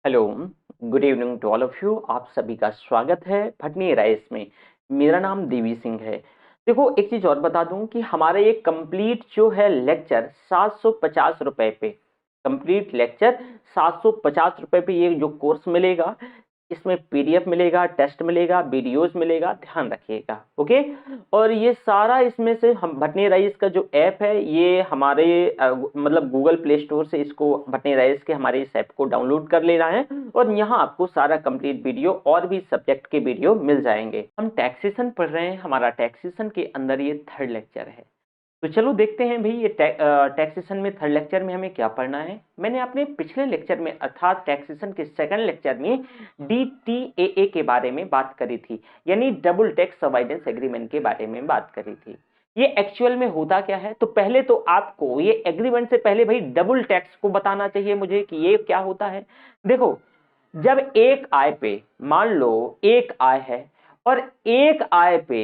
Hello, good evening to all of you. आप सभी का स्वागत है भटनी राइस में। मेरा नाम देवी सिंह है। देखो, एक चीज़ और बता दूं कि हमारा ये कंप्लीट जो है लेक्चर 750 रुपए पे, कंप्लीट लेक्चर 750 रुपए पे ये जो कोर्स मिलेगा, इसमें पीडीएफ मिलेगा, टेस्ट मिलेगा, वीडियोस मिलेगा, ध्यान रखिएगा। ओके। और ये सारा इसमें से हम भटनी राइस का जो ऐप है, ये हमारे मतलब गूगल प्ले स्टोर से इसको भटनी राइस के हमारे इस ऐप को डाउनलोड कर लेना है। और यहाँ आपको सारा कंप्लीट वीडियो और भी सब्जेक्ट के वीडियो मिल जाएंगे। हम टैक्सेशन पढ़ रहे हैं, हमारा टैक्सेशन के अंदर ये थर्ड लेक्चर है। तो चलो देखते हैं भाई, ये टैक्सेशन में थर्ड लेक्चर में हमें क्या पढ़ना है। मैंने अपने पिछले लेक्चर में अर्थात टैक्सेशन के सेकंड लेक्चर में डीटीएए के बारे में बात करी थी, यानी डबल टैक्स अवॉइडेंस एग्रीमेंट के बारे में बात करी थी। ये एक्चुअल में होता क्या है, तो पहले तो आपको ये एग्रीमेंट से पहले भाई डबल टैक्स को बताना चाहिए मुझे कि ये क्या होता है। देखो, जब एक आय पे, मान लो एक आय है, और एक आय पे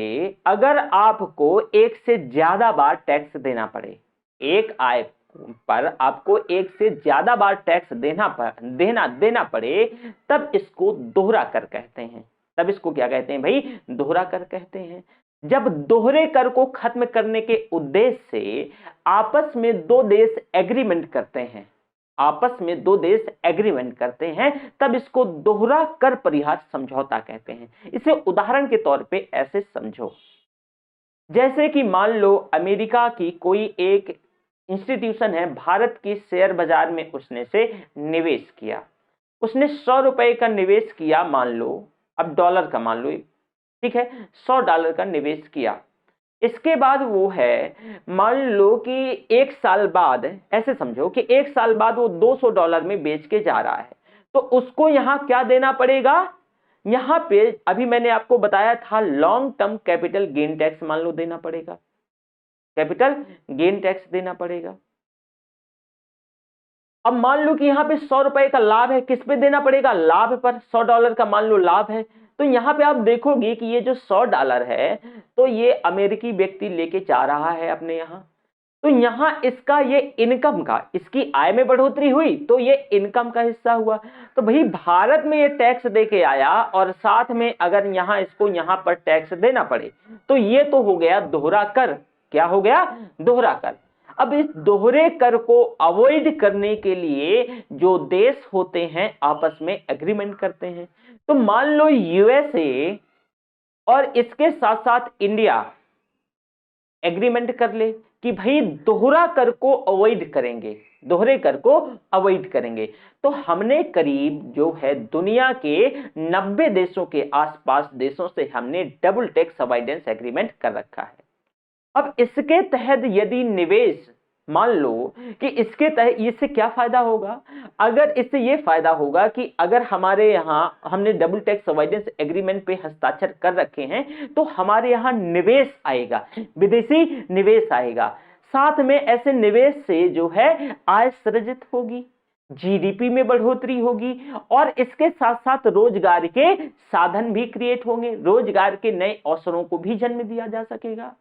अगर आपको एक से ज्यादा बार टैक्स देना पड़े, एक आय पर आपको एक से ज्यादा बार टैक्स देना पड़े, तब इसको दोहरा कर कहते हैं। तब इसको क्या कहते हैं भाई? दोहरा कर कहते हैं। जब दोहरे कर को खत्म करने के उद्देश्य से आपस में दो देश एग्रीमेंट करते हैं, आपस में दो देश एग्रीमेंट करते हैं, तब इसको दोहरा कर परिहार समझौता कहते हैं। इसे उदाहरण के तौर पे ऐसे समझो, जैसे कि मान लो अमेरिका की कोई एक इंस्टीट्यूशन है, भारत की शेयर बाजार में उसने से निवेश किया। उसने 100 रुपए का निवेश किया, मान लो, अब डॉलर का मान लो, ठीक है, $100 का निवेश किया। इसके बाद वो है, मान लो कि एक साल बाद, ऐसे समझो कि एक साल बाद वो $200 में बेच के जा रहा है, तो उसको यहां क्या देना पड़ेगा? यहां पे अभी मैंने आपको बताया था long term capital gain tax, मान लो देना पड़ेगा, कैपिटल गेन टैक्स देना पड़ेगा। अब मान लो कि यहां पे 100 रुपए का लाभ है, किस पे देना पड़ेगा? लाभ पर। $100 का मान लो लाभ है, तो यहां पे आप देखोगे कि ये जो $100 है, तो ये अमेरिकी व्यक्ति लेके जा रहा है अपने यहां। तो यहां इसका ये इनकम का, इसकी आय में बढ़ोतरी हुई, तो ये इनकम का हिस्सा हुआ। तो भाई भारत में ये टैक्स दे के आया, और साथ में अगर यहां इसको यहां पर टैक्स देना पड़े, तो ये तो हो गया दोहरा कर। क्या हो गया? दोहरा कर। अब इस दोहरे कर को अवॉइड करने के लिए जो देश होते हैं आपस में एग्रीमेंट करते हैं। तो मान लो यूएसए और इसके साथ साथ इंडिया एग्रीमेंट कर ले कि भाई दोहरा कर को अवॉइड करेंगे, दोहरे कर को अवॉइड करेंगे। तो हमने करीब जो है दुनिया के 90 देशों के आसपास देशों से हमने डबल टैक्स अवॉइडेंस एग्रीमेंट कर रखा है। अब इसके तहत यदि निवेश, मान लो कि इसके तहत इससे क्या फायदा होगा? अगर इससे ये फायदा होगा कि अगर हमारे यहां हमने डबल टैक्स अवॉइडेंस एग्रीमेंट पे हस्ताक्षर कर रखे हैं, तो हमारे यहां निवेश आएगा, विदेशी निवेश आएगा। साथ में ऐसे निवेश से जो है आय सृजित होगी, जीडीपी में बढ़ोतरी होगी, और इसके साथ साथ रोजगार के साधन भी क्रिएट होंगे, रोजगार के नए अवसरों को भी जन्म दिया जा सकेगा।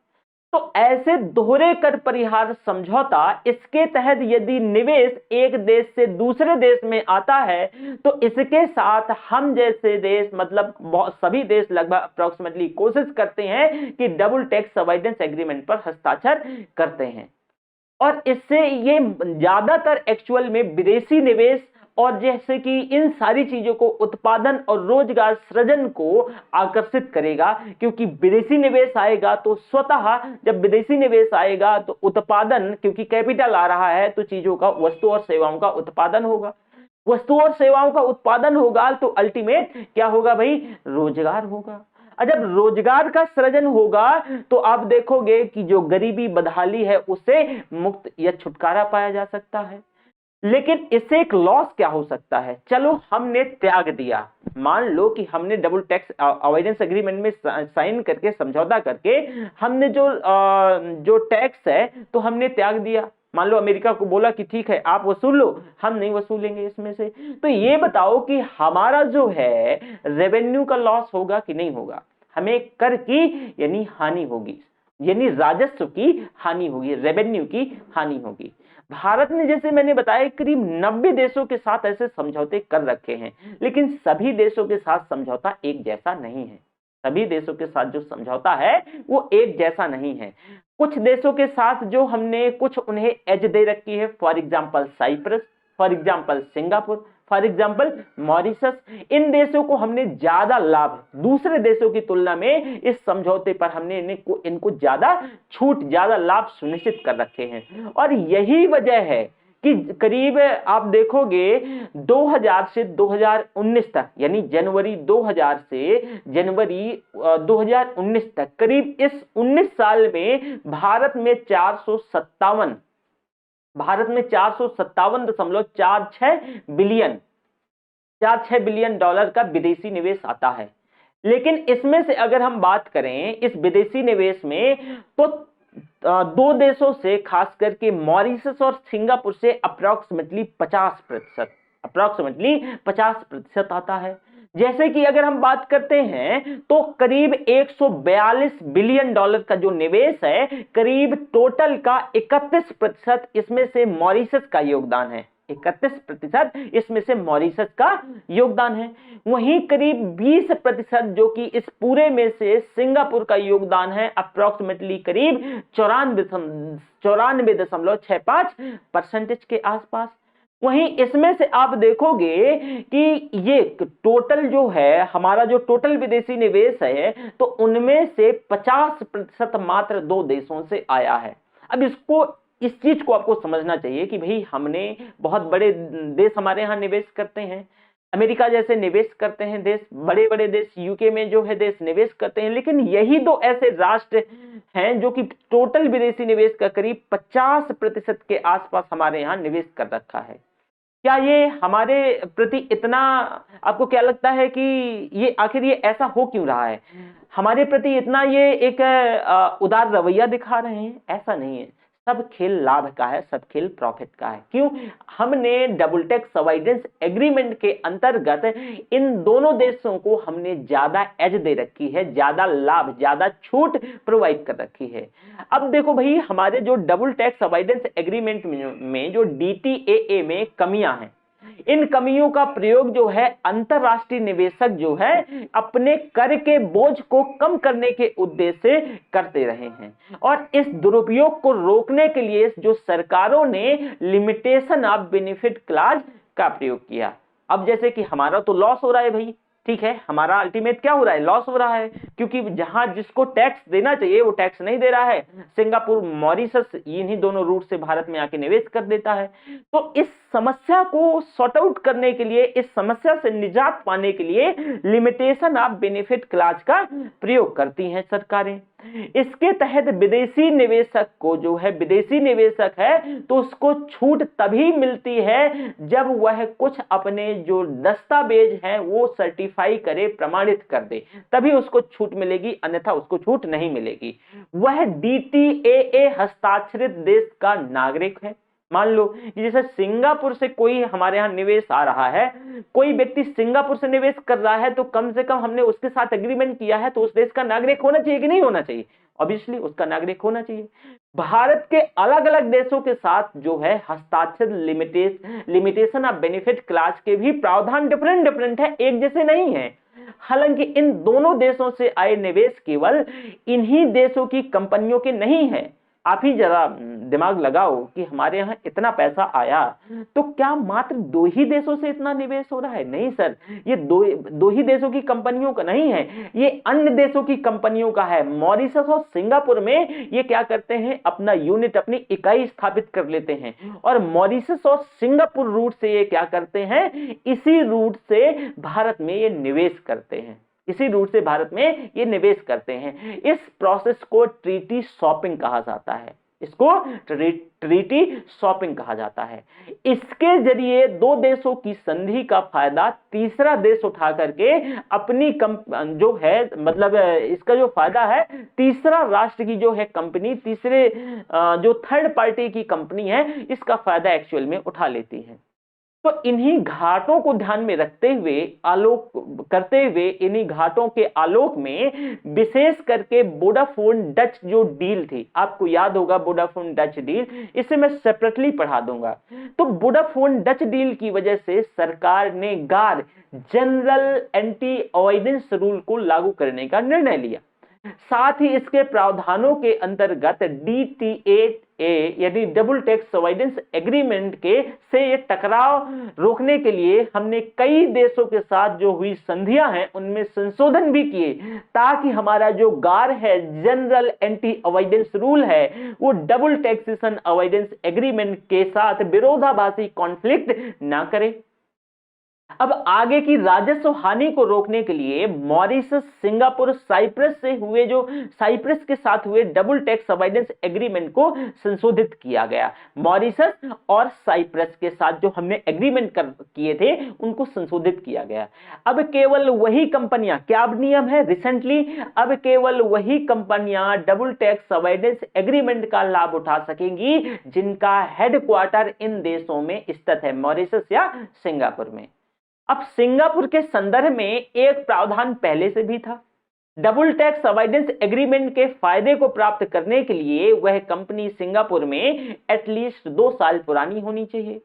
तो ऐसे दोहरे कर परिहार समझौता, इसके तहत यदि निवेश एक देश से दूसरे देश में आता है, तो इसके साथ हम जैसे देश, मतलब सभी देश लगभग अप्रोक्सीमेटली कोशिश करते हैं कि डबल टैक्स अवॉइडेंस एग्रीमेंट पर हस्ताक्षर करते हैं। और इससे ये ज्यादातर एक्चुअल में विदेशी निवेश, और जैसे कि इन सारी चीजों को, उत्पादन और रोजगार सृजन को आकर्षित करेगा। क्योंकि विदेशी निवेश आएगा तो स्वतः, जब विदेशी निवेश आएगा तो उत्पादन, क्योंकि कैपिटल आ रहा है, तो चीजों का, वस्तु और सेवाओं का उत्पादन होगा। वस्तु और सेवाओं का उत्पादन होगा तो अल्टीमेट क्या होगा भाई? रोजगार होगा। और जब रोजगार का सृजन होगा, तो आप देखोगे कि जो गरीबी बदहाली है उससे मुक्त या छुटकारा पाया जा सकता है। लेकिन इससे एक लॉस क्या हो सकता है? चलो हमने त्याग दिया, मान लो कि हमने डबल टैक्स अवॉइडेंस एग्रीमेंट में साइन करके, समझौता करके, हमने जो टैक्स है तो हमने त्याग दिया। मान लो अमेरिका को बोला कि ठीक है आप वसूल लो, हम नहीं वसूलेंगे इसमें से। तो ये बताओ कि हमारा जो है रेवेन्यू का लॉस होगा कि नहीं होगा? हमें कर की यानी हानि होगी, यानी राजस्व की हानि होगी, रेवेन्यू की हानि होगी। भारत ने, जैसे मैंने बताया, करीब 90 देशों के साथ ऐसे समझौते कर रखे हैं, लेकिन सभी देशों के साथ समझौता एक जैसा नहीं है। सभी देशों के साथ जो समझौता है वो एक जैसा नहीं है। कुछ देशों के साथ जो हमने कुछ उन्हें एज दे रखी है, for example Cyprus, for example Singapore, for example Mauritius, इन देशों को हमने ज्यादा लाभ दूसरे देशों की तुलना में इस समझौते पर हमने इनको ज्यादा छूट, ज्यादा लाभ सुनिश्चित कर रखे हैं। और यही वजह है कि करीब आप देखोगे 2000 से 2019 तक, यानी जनवरी 2000 से जनवरी 2019 तक, करीब इस 19 साल में भारत में 457.46 बिलियन डॉलर का विदेशी निवेश आता है। लेकिन इसमें से अगर हम बात करें इस विदेशी निवेश में, तो दो देशों से, खास करके मॉरिशस और सिंगापुर से अप्रोक्सीमेटली 50% आता है। जैसे कि अगर हम बात करते हैं तो करीब 142 बिलियन डॉलर का जो निवेश है, करीब टोटल का 31% इसमें से मॉरिशस का योगदान है। 31% इसमें से मॉरिशस का योगदान है। वहीं करीब 20% जो कि इस पूरे में से सिंगापुर का योगदान है, अप्रोक्सीमेटली करीब 94.65% के आसपास। वहीं इसमें से आप देखोगे कि ये टोटल जो है, हमारा जो टोटल विदेशी निवेश है, तो उनमें से 50% मात्र दो देशों से आया है। अब इस चीज को आपको समझना चाहिए कि भाई, हमने बहुत बड़े देश हमारे यहाँ निवेश करते हैं, अमेरिका जैसे निवेश करते हैं देश, बड़े बड़े देश, यूके में जो है देश निवेश करते हैं, लेकिन यही दो ऐसे राष्ट्र हैं जो कि टोटल विदेशी निवेश का करीब 50% के आसपास हमारे यहाँ निवेश कर रखा है। क्या ये हमारे प्रति इतना, आपको क्या लगता है कि ये आखिर ये ऐसा हो क्यों रहा है? हमारे प्रति इतना ये एक उदार रवैया दिखा रहे हैं? ऐसा नहीं है। सब खेल लाभ का है, सब खेल प्रॉफिट का है। क्यों? हमने डबल टैक्स अवॉइडेंस एग्रीमेंट के अंतर्गत इन दोनों देशों को हमने ज्यादा एज दे रखी है, ज्यादा लाभ, ज्यादा छूट प्रोवाइड कर रखी है। अब देखो भाई, हमारे जो डबल टैक्स अवॉइडेंस एग्रीमेंट में जो DTAA में कमियां हैं, इन कमियों का प्रयोग जो है अंतरराष्ट्रीय निवेशक जो है अपने कर के बोझ को कम करने के उद्देश्य से करते रहे हैं। और इस दुरुपयोग को रोकने के लिए जो सरकारों ने लिमिटेशन ऑफ बेनिफिट क्लॉज का प्रयोग किया। अब जैसे कि हमारा तो लॉस हो रहा है भाई, ठीक है, हमारा अल्टीमेट क्या हो रहा है? लॉस हो रहा है, क्योंकि जहां जिसको टैक्स देना चाहिए वो टैक्स नहीं दे रहा है। सिंगापुर, मॉरिशस, इन्हीं दोनों रूट से भारत में आके निवेश कर देता है। तो इस समस्या को सॉर्ट आउट करने के लिए, इस समस्या से निजात पाने के लिए लिमिटेशन ऑफ बेनिफिट क्लॉज का प्रयोग करती हैं सरकारें। इसके तहत विदेशी निवेशक को, जो है विदेशी निवेशक है, तो उसको छूट तभी मिलती है जब वह कुछ अपने जो दस्तावेज हैं वो सर्टिफाई करे, प्रमाणित कर दे, तभी उसको छूट मिलेगी, अन्यथा उसको छूट नहीं मिलेगी। वह DTAA हस्ताक्षरित देश का नागरिक है। मान लो कि जैसे सिंगापुर से कोई हमारे यहाँ निवेश आ रहा है, कोई व्यक्ति सिंगापुर से निवेश कर रहा है, तो कम से कम हमने उसके साथ एग्रीमेंट किया है, तो उस देश का नागरिक होना चाहिए कि नहीं होना चाहिए? ऑब्वियसली उसका नागरिक होना चाहिए। भारत के अलग अलग देशों के साथ जो है हस्ताक्षर लिमिटेशन ऑफ बेनिफिट क्लॉज के भी प्रावधान डिफरेंट है, एक जैसे नहीं है। हालांकि इन दोनों देशों से आए निवेश केवल इन्हीं देशों की कंपनियों के नहीं है। आप ही जरा दिमाग लगाओ कि हमारे यहाँ इतना पैसा आया, तो क्या मात्र दो ही देशों से इतना निवेश हो रहा है? नहीं सर, ये दो ही देशों की कंपनियों का नहीं है, ये अन्य देशों की कंपनियों का है। मॉरिशस और सिंगापुर में ये क्या करते हैं, अपना यूनिट, अपनी इकाई स्थापित कर लेते हैं, और मॉरिशस और सिंगापुर रूट से ये क्या करते हैं, इसी रूट से भारत में ये निवेश करते हैं, इसी रूट से भारत में ये निवेश करते हैं। इस प्रोसेस को ट्रीटी शॉपिंग कहा जाता है, इसको ट्रीटी शॉपिंग कहा जाता है। इसके जरिए दो देशों की संधि का फायदा तीसरा देश उठा करके अपनी जो है, मतलब इसका जो फायदा है तीसरा राष्ट्र की जो है कंपनी, तीसरे जो थर्ड पार्टी की कंपनी है, इसका फायदा एक्चुअल में उठा लेती है। तो तो इन्हीं घाटों को ध्यान में रखते हुए आलोक करते हुए इन्हीं घाटों के आलोक में विशेष करके वोडाफोन डच जो डील थी, आपको याद होगा वोडाफोन डच डील, इसे मैं सेपरेटली पढ़ा दूंगा। तो वोडाफोन डच डील की वजह से सरकार ने गार जनरल एंटी अवॉइडेंस रूल को लागू करने का निर्णय लिया। साथ ही इसके प्रावधानों के अंतर्गत DTA यानी डबल टैक्स अवॉइडेंस एग्रीमेंट के से ये टकराव रोकने के लिए हमने कई देशों के साथ जो हुई संधियां हैं उनमें संशोधन भी किए, ताकि हमारा जो गार है जनरल एंटी अवॉइडेंस रूल है वो डबल टैक्सेशन अवॉइडेंस एग्रीमेंट के साथ विरोधाभासी कॉन्फ्लिक्ट ना करे। अब आगे की राजस्व हानि को रोकने के लिए मॉरिशस, सिंगापुर, साइप्रस के साथ हुए डबल टैक्स अवॉइडेंस एग्रीमेंट को संशोधित किया गया। मॉरिशस और साइप्रस के साथ जो हमने एग्रीमेंट किए थे उनको संशोधित किया गया। अब केवल वही कंपनियां, क्या अब नियम है रिसेंटली, अब केवल वही कंपनियां डबल टैक्स अवॉइडेंस एग्रीमेंट का लाभ उठा सकेंगी जिनका हेडक्वार्टर इन देशों में स्थित है, मॉरिशस या सिंगापुर में। अब सिंगापुर के संदर्भ में एक प्रावधान पहले से भी था। डबल टैक्स अवॉइडेंस एग्रीमेंट के फायदे को प्राप्त करने के लिए वह कंपनी सिंगापुर में एटलीस्ट 2 साल पुरानी होनी चाहिए।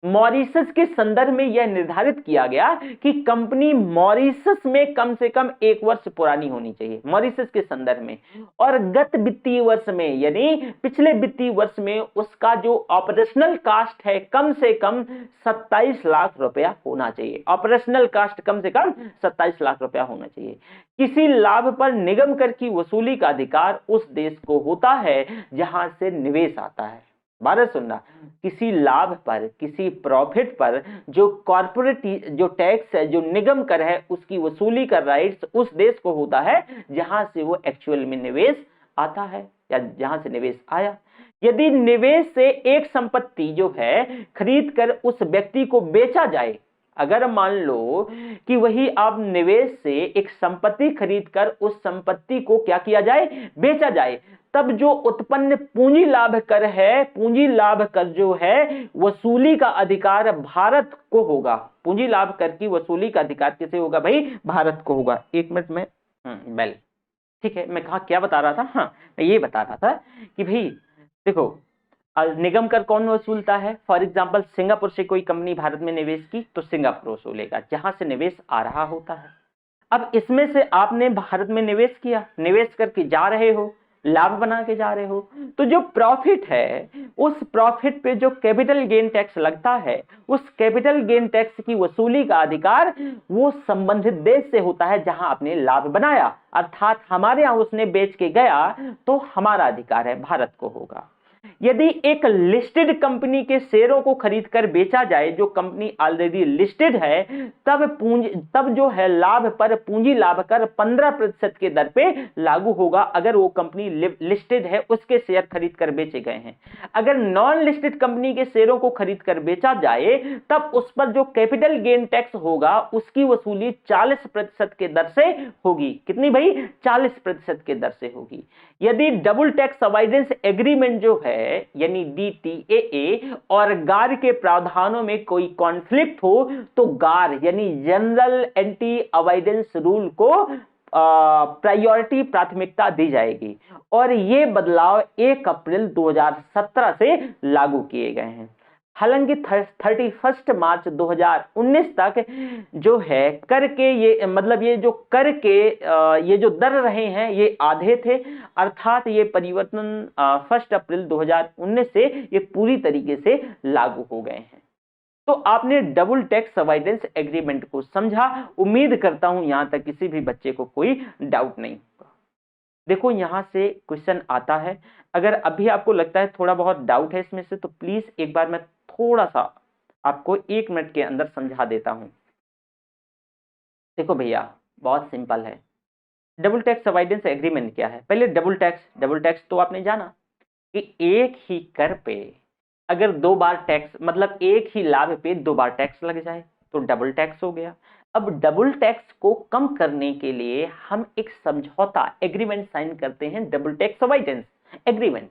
मॉरिशस के संदर्भ में यह निर्धारित किया गया कि कंपनी मॉरिशस में कम से कम 1 वर्ष पुरानी होनी चाहिए, मॉरिशस के संदर्भ में, और गत वित्तीय वर्ष में यानी पिछले वित्तीय वर्ष में उसका जो ऑपरेशनल कास्ट है कम से कम 27 लाख रुपया होना चाहिए। ऑपरेशनल कास्ट कम से कम 27 लाख रुपया होना चाहिए। किसी लाभ पर निगम कर की वसूली का अधिकार उस देश को होता है जहां से निवेश आता है। बारह सुनना, किसी लाभ पर, किसी प्रॉफिट पर जो कॉर्पोरेट जो टैक्स है, जो निगम कर है, उसकी वसूली का राइट्स उस देश को होता है जहां से वो एक्चुअल में निवेश आता है या जहां से निवेश आया। यदि निवेश से एक संपत्ति जो है खरीद कर उस व्यक्ति को बेचा जाए, अगर मान लो कि वही आप निवेश से एक संपत्ति खरीदकर उस संपत्ति को क्या किया जाए, बेचा जाए, तब जो उत्पन्न पूंजी लाभ कर है, पूंजी लाभ कर जो है वसूली का अधिकार भारत को होगा। पूंजी लाभ कर की वसूली का अधिकार किसे होगा भाई, भारत को होगा। 1 मिनट में बेल, ठीक है, मैं कहा क्या बता रहा था, हाँ मैं ये बता रहा था कि भाई देखो निगम कर कौन वसूलता है। फॉर एग्जांपल सिंगापुर से कोई कंपनी भारत में निवेश की तो सिंगापुर वसूलेगा जहां से निवेश आ रहा होता है। अब इसमें से आपने भारत में निवेश किया, निवेश करके जा रहे हो, लाभ बना के जा रहे हो, तो जो प्रॉफिट है उस प्रॉफिट पे जो कैपिटल गेन टैक्स लगता है, उस कैपिटल गेन टैक्स की वसूली का अधिकार वो संबंधित देश से होता है जहां आपने लाभ बनाया। अर्थात हमारे यहां उसने बेच के गया तो हमारा अधिकार है, भारत को होगा। यदि एक लिस्टेड कंपनी के शेयरों को खरीदकर बेचा जाए, जो कंपनी ऑलरेडी लिस्टेड है, तब जो है लाभ पर पूंजी लाभ कर 15% के दर पे लागू होगा अगर वो कंपनी लिस्टेड है, उसके शेयर खरीदकर बेचे गए हैं। अगर नॉन लिस्टेड कंपनी के शेयरों को खरीदकर बेचा जाए तब उस पर जो कैपिटल गेन टैक्स होगा उसकी वसूली 40% के दर से होगी। कितनी भाई, 40% के दर से होगी। यदि डबल टैक्स अवॉइडेंस एग्रीमेंट जो है यानी DTAA और गार के प्रावधानों में कोई कॉन्फ्लिक्ट हो तो गार यानी जनरल एंटी अवॉइडेंस रूल को प्रायोरिटी, प्राथमिकता दी जाएगी। और ये बदलाव 1 अप्रैल 2017 से लागू किए गए हैं। हालांकि 31 मार्च 2019 तक जो है कर के ये मतलब ये जो कर के ये जो दर रहे हैं ये आधे थे, अर्थात ये परिवर्तन 1 अप्रैल 2019 से ये पूरी तरीके से लागू हो गए हैं। तो आपने डबल टैक्स अवॉइडेंस एग्रीमेंट को समझा। उम्मीद करता हूं यहां तक किसी भी बच्चे को कोई डाउट नहीं होगा। देखो यहां से क्वेश्चन आता है, अगर अभी आपको लगता है थोड़ा बहुत डाउट है इसमें से तो प्लीज एक बार मैं थोड़ा सा आपको 1 मिनट के अंदर समझा देता हूं। देखो भैया बहुत सिंपल है। डबल टैक्स अवॉइडेंस एग्रीमेंट क्या है? पहले डबल टैक्स तो आपने जाना कि एक ही कर पे अगर 2 बार टैक्स मतलब एक ही लाभ पे 2 बार टैक्स लग जाए तो डबल टैक्स हो गया। अब डबल टैक्स को कम करने के लिए हम एक समझौता एग्रीमेंट साइन करते हैं, डबल टैक्स अवॉइडेंस एग्रीमेंट।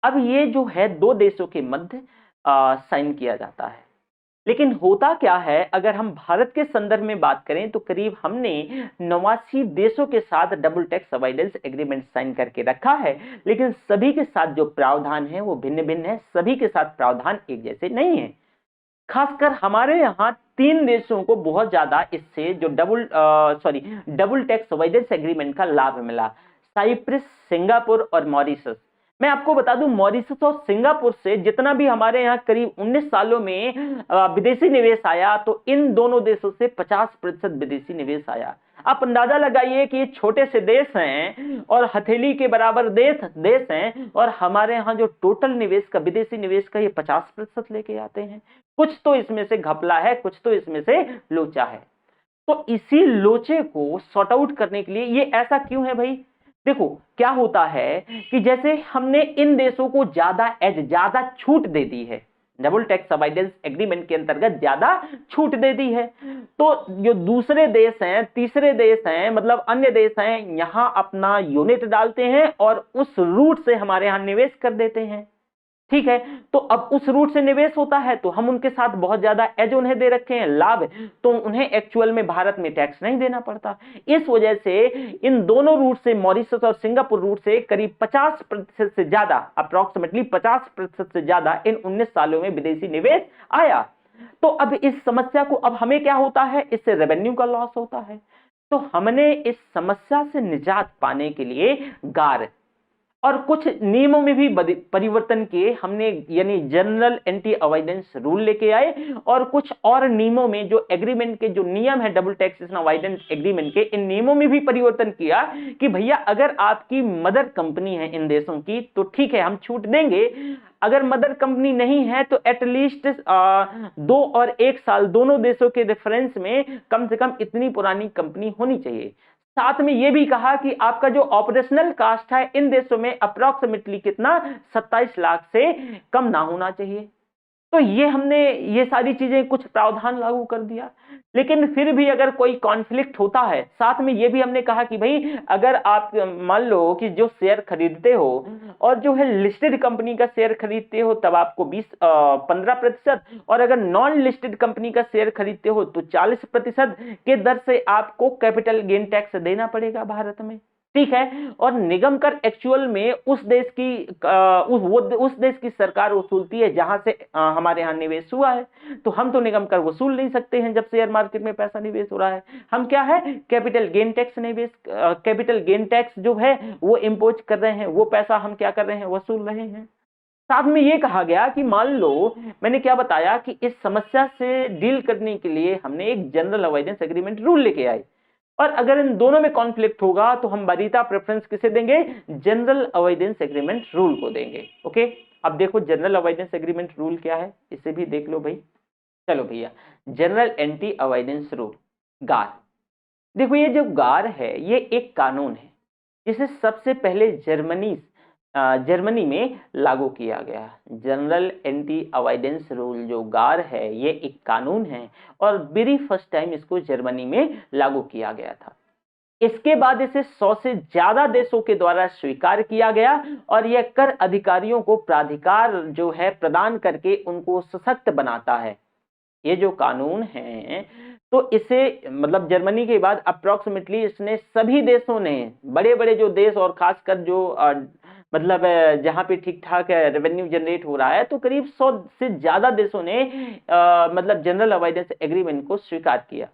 अब ये जो है 2 देशों के मध्य साइन किया जाता है। लेकिन होता क्या है, अगर हम भारत के संदर्भ में बात करें तो करीब हमने 89 देशों के साथ double tax avoidance agreement sign करके रखा है, लेकिन सभी के साथ जो प्रावधान है वो भिन्न भिन्न है, सभी के साथ प्रावधान एक जैसे नहीं है। खासकर हमारे यहाँ 3 देशों को बहुत ज्यादा इससे जो डबल टैक्स अवॉइडेंस एग्रीमेंट का लाभ मिला, साइप्रस, सिंगापुर और मॉरिशस। मैं आपको बता दूं, मॉरिशस और सिंगापुर से जितना भी हमारे यहाँ करीब 19 सालों में विदेशी निवेश आया, तो इन दोनों देशों से 50% विदेशी निवेश आया। आप अंदाजा लगाइए कि ये छोटे से देश हैं और हथेली के बराबर देश हैं, और हमारे यहाँ जो टोटल निवेश का, विदेशी निवेश का, ये 50% लेके आते हैं। कुछ तो इसमें से घपला है, कुछ तो इसमें से लोचा है। तो इसी लोचे को सॉर्ट आउट करने के लिए, ये ऐसा क्यों है भाई? देखो क्या होता है कि जैसे हमने इन देशों को ज्यादा छूट दे दी है, डबल टैक्स अवॉइडेंस एग्रीमेंट के अंतर्गत ज्यादा छूट दे दी है, तो जो दूसरे देश हैं, तीसरे देश हैं, मतलब अन्य देश हैं, यहां अपना यूनिट डालते हैं और उस रूट से हमारे यहां निवेश कर देते हैं। ठीक है, तो अब उस रूट से निवेश होता है तो हम उनके साथ बहुत ज्यादा एज उन्हें दे रखे हैं, लाभ, तो उन्हें एक्चुअल में भारत में टैक्स नहीं देना पड़ता। इस वजह से इन दोनों रूट से, मॉरिशस और सिंगापुर रूट से, करीब 50% से ज्यादा, अप्रोक्सीमेटली 50% से ज्यादा इन 19 सालों में विदेशी निवेश आया। तो अब इस समस्या को, अब हमें क्या होता है, इससे रेवेन्यू का लॉस होता है। तो हमने इस समस्या से निजात पाने के लिए गार और कुछ नियमों में भी परिवर्तन किए हमने, यानी जनरल एंटी अवॉइडेंस रूल लेके आए, और कुछ और नियमों में, जो एग्रीमेंट के जो नियम है डबल टैक्सेशन अवॉइडेंस एग्रीमेंट के, इन नियमों में भी परिवर्तन किया कि भैया अगर आपकी मदर कंपनी है इन देशों की तो ठीक है, हम छूट देंगे। अगर मदर कंपनी नहीं है तो एटलीस्ट 2 और 1 साल दोनों देशों के रेफरेंस में कम से कम इतनी पुरानी कंपनी होनी चाहिए। साथ में यह भी कहा कि आपका जो ऑपरेशनल कास्ट है इन देशों में अप्रोक्सीमेटली कितना, 27 लाख से कम ना होना चाहिए। तो हमने ये सारी चीजें, कुछ प्रावधान लागू कर दिया। लेकिन फिर भी अगर कोई कॉन्फ्लिक्ट होता है, साथ में ये भी हमने कहा कि भाई अगर आप मान लो कि जो शेयर खरीदते हो और जो है लिस्टेड कंपनी का शेयर खरीदते हो तब आपको 15%, और अगर नॉन लिस्टेड कंपनी का शेयर खरीदते हो तो 40% के दर से आपको कैपिटल गेन टैक्स देना पड़ेगा भारत में। ठीक है, और निगम कर एक्चुअल में उस देश की सरकार वसूलती है जहां से हमारे यहां निवेश हुआ है। तो हम तो निगम कर वसूल नहीं सकते हैं जब शेयर मार्केट में पैसा निवेश हो रहा है। हम क्या है, कैपिटल गेन टैक्स जो है वो इंपोज कर रहे हैं, वो पैसा हम क्या कर रहे हैं, वसूल रहे हैं। साथ में ये कहा गया कि मान लो, मैंने क्या बताया कि इस समस्या से डील करने के लिए हमने एक जनरल अवॉइडेंस एग्रीमेंट रूल लेके आए, और अगर इन दोनों में कॉन्फ्लिक्ट होगा तो हम वरीयता प्रेफरेंस किसे देंगे, जनरल अवॉइडेंस एग्रीमेंट रूल को देंगे। ओके, अब देखो जनरल अवॉइडेंस एग्रीमेंट रूल क्या है, इसे भी देख लो भाई। चलो भैया, जनरल एंटी अवॉइडेंस रूल, गार। देखो ये जो गार है ये एक कानून है जिसे सबसे पहले जर्मनी में लागू किया गया। जनरल एंटी अवॉइडेंस रूल जो गार है ये एक कानून है, और वेरी फर्स्ट टाइम इसको जर्मनी में लागू किया गया था। इसके बाद इसे 100 से ज्यादा देशों के द्वारा स्वीकार किया गया, और यह कर अधिकारियों को प्राधिकार जो है प्रदान करके उनको सशक्त बनाता है। ये जो कानून है तो इसे, मतलब जर्मनी के बाद अप्रोक्सीमेटली इसने सभी देशों ने, बड़े बड़े जो देश और खासकर जो मतलब जहां पे ठीक ठाक रेवेन्यू जनरेट हो रहा है, तो करीब 100 से ज्यादा देशों ने मतलब जनरल अवॉइडेंस एग्रीमेंट को स्वीकार किया।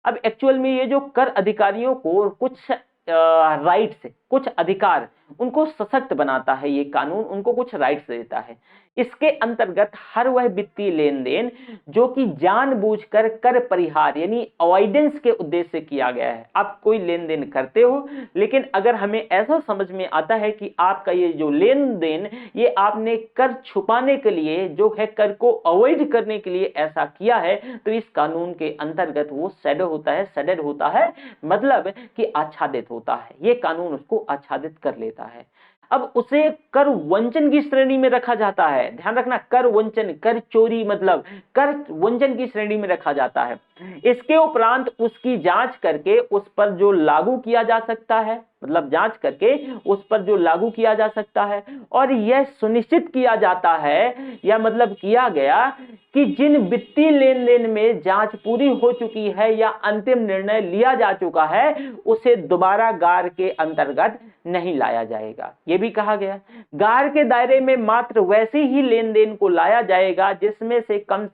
अब एक्चुअल में ये जो कर अधिकारियों को कुछ राइट्स, कुछ अधिकार, उनको सशक्त बनाता है ये कानून, उनको कुछ राइट्स देता है। इसके अंतर्गत हर वह वित्तीय लेन देन जो कि जानबूझकर कर परिहार यानी अवॉइडेंस के उद्देश्य से किया गया है। आप कोई लेन देन करते हो, लेकिन अगर हमें ऐसा समझ में आता है कि आपका ये जो लेन देन ये आपने कर छुपाने के लिए, जो है कर को अवॉइड करने के लिए ऐसा किया है, तो इस कानून के अंतर्गत वो सडेड होता है, मतलब कि आच्छादित होता है। ये कानून उसको आच्छादित कर लेता है। अब उसे कर वंचन की श्रेणी में रखा जाता है। ध्यान रखना, कर वंचन, कर चोरी, मतलब कर वंचन की श्रेणी में रखा जाता है। इसके उपरांत उसकी जांच करके उस पर जो लागू किया जा सकता है, मतलब जांच करके उस पर जो लागू किया जा सकता है। और यह सुनिश्चित किया जाता है या मतलब किया गया कि जिन वित्तीय लेन देन में जांच पूरी हो चुकी है या अंतिम निर्णय लिया जा चुका है उसे दोबारा गार के अंतर्गत नहीं लाया जाएगा। यह भी कहा गया गार के दायरे में मात्र वैसे ही लेन देन को लाया जाएगा जिसमें से कम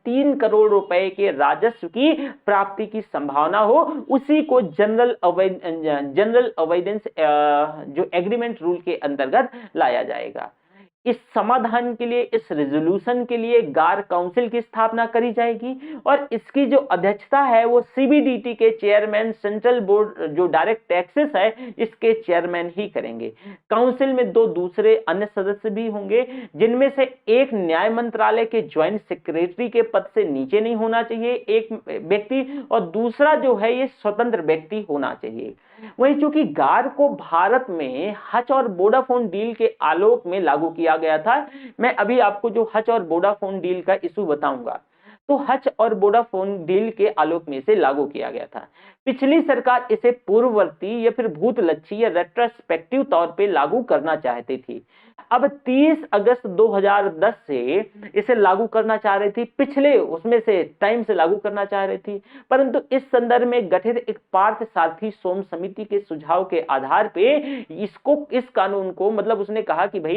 3 करोड़ रुपए के राजस्व की प्राप्ति की संभावना हो, उसी को जनरल अवॉइडेंस जो एग्रीमेंट रूल के अंतर्गत लाया जाएगा। इस समाधान के लिए, इस रेजोल्यूशन के लिए गार काउंसिल की स्थापना करी जाएगी और इसकी जो अध्यक्षता है वो सीबीडीटी के चेयरमैन, सेंट्रल बोर्ड जो डायरेक्ट टैक्सेस है इसके चेयरमैन ही करेंगे। काउंसिल में 2 दूसरे अन्य सदस्य भी होंगे जिनमें से एक न्याय मंत्रालय के ज्वाइंट सेक्रेटरी के पद से नीचे नहीं होना चाहिए एक व्यक्ति, और दूसरा जो है ये स्वतंत्र व्यक्ति होना चाहिए। वही चूंकि गार को भारत में हच और वोडाफोन डील के आलोक में लागू किया गया था, मैं अभी आपको जो हच और वोडाफोन डील का इशू बताऊंगा, तो हच और वोडाफोन डील के आलोक में इसे लागू किया गया था। पिछली सरकार इसे पूर्ववर्ती या फिर भूतलक्षी या रेट्रोस्पेक्टिव तौर पे लागू करना चाहती थी। अब 30 अगस्त 2010 से इसे लागू करना चाह रही थी, पिछले उसमें से टाइम से लागू करना चाह रही थी, परंतु इस संदर्भ में गठित एक पार्थ सारथी सोम समिति के सुझाव के आधार पे इस कानून को मतलब उसने कहा कि भाई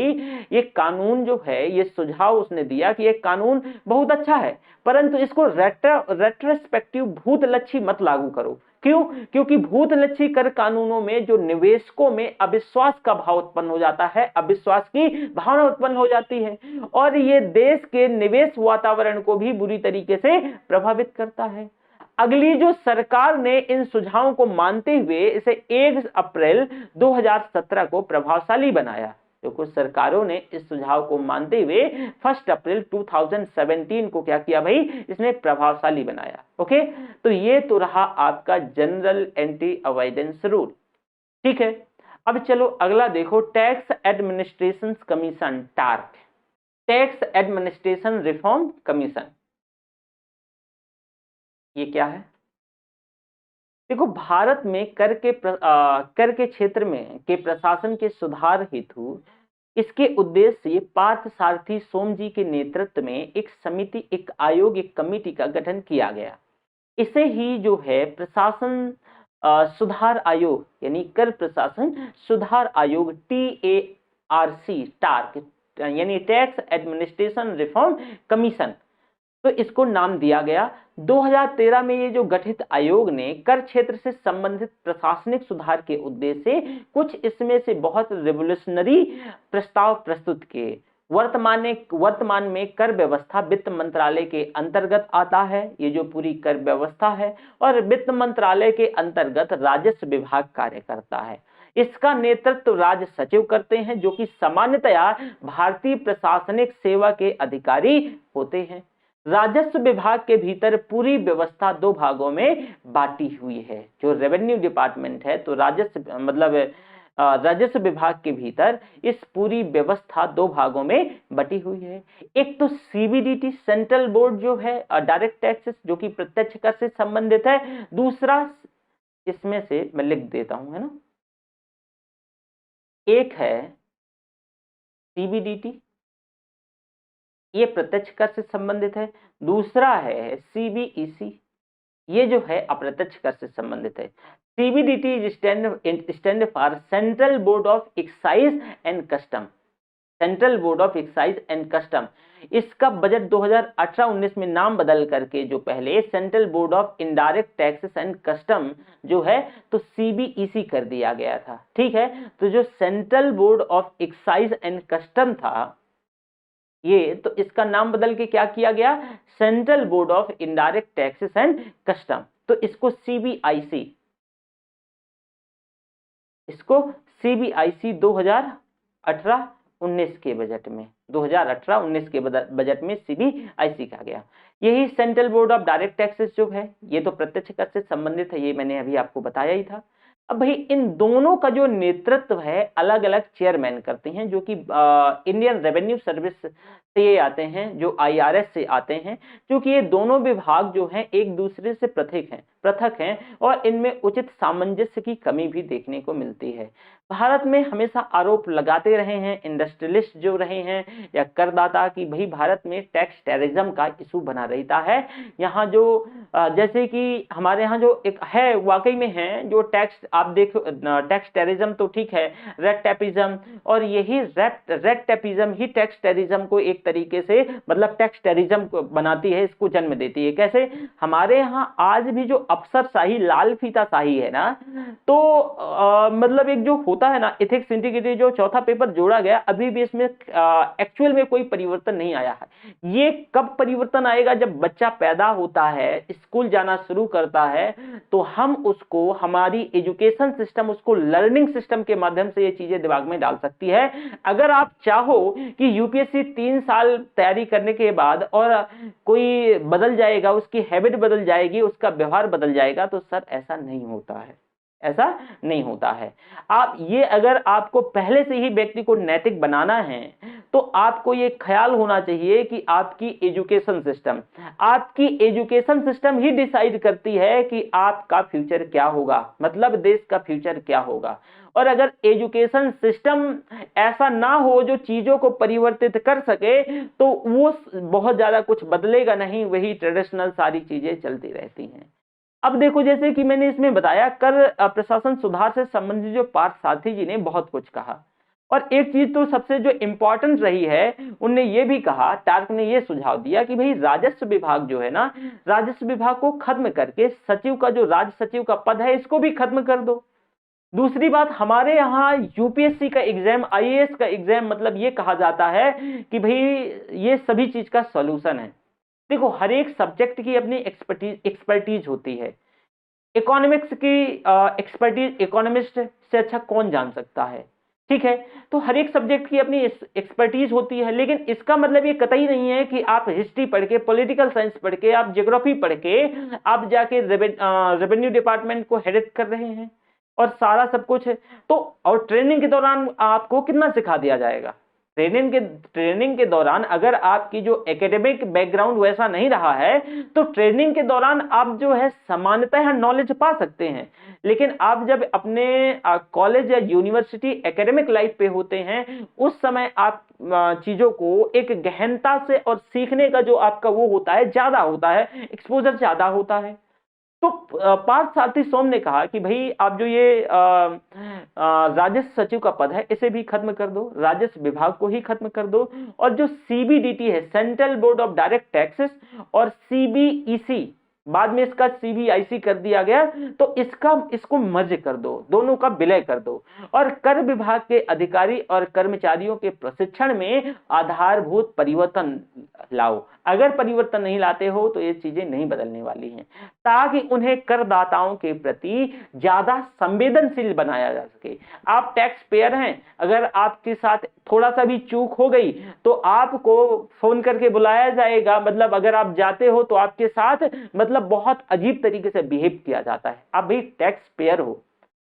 ये कानून जो है, ये सुझाव उसने दिया कि ये कानून बहुत अच्छा है परंतु इसको रेट्रोस्पेक्टिव भूतलक्षी मत लागू करो। क्यों? क्योंकि भूतलक्षी कर कानूनों में जो निवेशकों में अविश्वास का भाव उत्पन्न हो जाता है, अविश्वास की भावना उत्पन्न हो जाती है और ये देश के निवेश वातावरण को भी बुरी तरीके से प्रभावित करता है। अगली जो सरकार ने इन सुझावों को मानते हुए इसे 1 अप्रैल 2017 को प्रभावशाली बनाया। तो कुछ सरकारों ने इस सुझाव को मानते हुए 1 अप्रैल 2017 को क्या किया भाई, इसने प्रभावशाली बनाया। ओके, तो ये तो रहा आपका जनरल एंटी अवॉइडेंस रूल। ठीक है, अब चलो अगला देखो, tax administration commission, torque, tax administration reform commission. ये क्या है? देखो, भारत में कर के क्षेत्र में के प्रशासन के सुधार हेतु इसके उद्देश्य ये पार्थ सारथी सोम जी के नेतृत्व में एक समिति, एक आयोग, एक कमेटी का गठन किया गया। इसे ही जो है प्रशासन सुधार आयोग यानी कर प्रशासन सुधार आयोग TARC, टार्क यानी टैक्स एडमिनिस्ट्रेशन रिफॉर्म कमीशन, तो इसको नाम दिया गया। 2013 में ये जो गठित आयोग ने कर क्षेत्र से संबंधित प्रशासनिक सुधार के उद्देश्य से कुछ इसमें से बहुत रिवोल्यूशनरी प्रस्ताव प्रस्तुत किए। वर्तमान में कर व्यवस्था वित्त मंत्रालय के अंतर्गत आता है, ये जो पूरी कर व्यवस्था है, और वित्त मंत्रालय के अंतर्गत राजस्व विभाग कार्य करता है। इसका नेतृत्व राज्य सचिव करते हैं जो कि सामान्यतया भारतीय प्रशासनिक सेवा के अधिकारी होते हैं। राजस्व विभाग के भीतर पूरी व्यवस्था 2 भागों में बांटी हुई है। जो रेवेन्यू डिपार्टमेंट है, तो राजस्व विभाग के भीतर इस पूरी व्यवस्था 2 भागों में बटी हुई है। एक तो सीबीडीटी सेंट्रल बोर्ड जो है डायरेक्ट टैक्सेस, जो कि प्रत्यक्ष कर से संबंधित है। दूसरा इसमें से मैं लिख देता हूं, है ना, एक है सीबीडीटी, ये प्रत्यक्ष कर से संबंधित है। दूसरा है सीबीईसी, ये जो है अप्रत्यक्ष कर से संबंधित है। CBDT stand for central board of excise and custom, central board of excise and custom. इसका बजट 2018-19 में नाम बदल करके जो पहले central board of indirect taxes and custom जो है तो सीबीईसी कर दिया गया था। ठीक है, तो जो central board of excise and custom था ये, तो इसका नाम बदल के क्या किया गया, central board of indirect taxes and custom. तो इसको सीबीआईसी 2018-19 के बजट में 2018-19 के बजट में सीबीआईसी कहा गया। यही central board of direct taxes जो है ये तो प्रत्यक्ष कर से संबंधित है, ये मैंने अभी आपको बताया ही था। अब भाई इन दोनों का जो नेतृत्व है अलग अलग चेयरमैन करते हैं, जो कि इंडियन रेवेन्यू सर्विस से ये आते हैं, जो IRS से आते हैं, क्योंकि ये दोनों विभाग जो हैं एक दूसरे से पृथक हैं और इनमें उचित सामंजस्य की कमी भी देखने को मिलती है। भारत में हमेशा आरोप लगाते रहे हैं इंडस्ट्रियलिस्ट जो रहे हैं या करदाता की भाई भारत में टैक्स टेररिज्म का इशू बना रहता है। यहाँ जो जैसे कि हमारे यहाँ जो एक है वाकई में है जो टैक्स आप देखो, टैक्स टेररिज्म तो ठीक है, रेड टेपिज्म, और यही रेड टेपिज्म ही टैक्स टेररिज्म को एक तरीके से मतलब टैक्स टेररिज्म को बनाती है, इसको जन्म देती है। कैसे? हमारे यहाँ आज भी जो अफसरशाही लाल फीताशाही है ना, तो मतलब एक जो होता है ना एथिक्स इंटीग्रिटी जो चौथा पेपर जोड़ा गया, अभी भी इसमें एक्चुअल में कोई परिवर्तन नहीं आया है। ये कब परिवर्तन आएगा? जब बच्चा पैदा होता है, स्कूल जाना शुरू करता है, तो हम उसको हमारी एजुकेशन सिस्टम उसको लर्निंग सिस्टम के माध्यम से ये चीजें दिमाग में डाल सकती है। अगर आप चाहो कि यूपीएससी 3 साल तैयारी करने के बाद और कोई बदल जाएगा, उसकी हैबिट बदल जाएगी, उसका व्यवहार बदल जाएगा, तो सर ऐसा नहीं होता है, ऐसा नहीं होता है। आप ये अगर आपको पहले से ही व्यक्ति को नैतिक बनाना है, तो आपको ये ख्याल होना चाहिए कि आपकी एजुकेशन सिस्टम ही डिसाइड करती है कि आपका फ्यूचर क्या होगा, मतलब देश का फ्यूचर क्या होगा। और अगर एजुकेशन सिस्टम ऐसा ना हो जो चीजों को परिवर्तित कर सके, तो वो बहुत ज्यादा कुछ बदलेगा नहीं, वही ट्रेडिशनल सारी चीजें चलती रहती हैं। अब देखो, जैसे कि मैंने इसमें बताया, कर प्रशासन सुधार से संबंधित जो पार्थ सारथी जी ने बहुत कुछ कहा, और एक चीज तो सबसे जो इंपॉर्टेंट रही है, उनने ये भी कहा, टार्क ने ये सुझाव दिया कि भाई राजस्व विभाग जो है ना, राजस्व विभाग को खत्म करके सचिव का जो राज्य सचिव का पद है, इसको भी खत्म कर दो। दूसरी बात, हमारे यहाँ यूपीएससी का एग्जाम, IAS का एग्जाम, मतलब ये कहा जाता है कि भाई ये सभी चीज का सॉल्यूशन है। देखो, हर एक सब्जेक्ट की अपनी एक्सपर्टीज होती है। इकोनॉमिक्स की एक्सपर्टीज इकोनॉमिस्ट से अच्छा कौन जान सकता है, ठीक है? तो हर एक सब्जेक्ट की अपनी एक्सपर्टीज होती है, लेकिन इसका मतलब ये कतई नहीं है कि आप हिस्ट्री पढ़ के, पॉलिटिकल साइंस पढ़ के, आप ज्योग्राफी पढ़ के आप जाके रेवेन्यू डिपार्टमेंट को हेड कर रहे हैं और सारा सब कुछ है। तो और ट्रेनिंग के दौरान आपको कितना सिखा दिया जाएगा? ट्रेनिंग के दौरान अगर आपकी जो एकेडमिक बैकग्राउंड वैसा नहीं रहा है, तो ट्रेनिंग के दौरान आप जो है सामान्यतः नॉलेज पा सकते हैं, लेकिन आप जब अपने कॉलेज या यूनिवर्सिटी एकेडमिक लाइफ पे होते हैं, उस समय आप चीजों को एक गहनता से और सीखने का जो आपका वो होता है ज्यादा होता है, एक्सपोजर ज्यादा होता है। तो पार्थ सारथी सोम ने कहा कि भाई आप जो ये राजस्व सचिव का पद है, इसे भी खत्म कर दो, राजस्व विभाग को ही खत्म कर दो, और जो CBDT है, central board of direct taxes, और CBEC, बाद में इसका CBIC कर दिया गया, तो इसको मर्ज कर दो, दोनों का विलय कर दो, और कर विभाग के अधिकारी और कर्मचारियों के प्रशिक्षण में आधारभूत परिवर्तन लाओ। अगर परिवर्तन नहीं लाते हो तो ये चीजें नहीं बदलने वाली हैं, ताकि उन्हें करदाताओं के प्रति ज्यादा संवेदनशील बनाया जा सके। आप टैक्स पेयर हैं, अगर आपके साथ थोड़ा सा भी चूक हो गई तो आपको फोन करके बुलाया जाएगा, मतलब अगर आप जाते हो तो आपके साथ मतलब बहुत अजीब तरीके से बिहेव किया जाता है। आप भी टैक्स पेयर हो,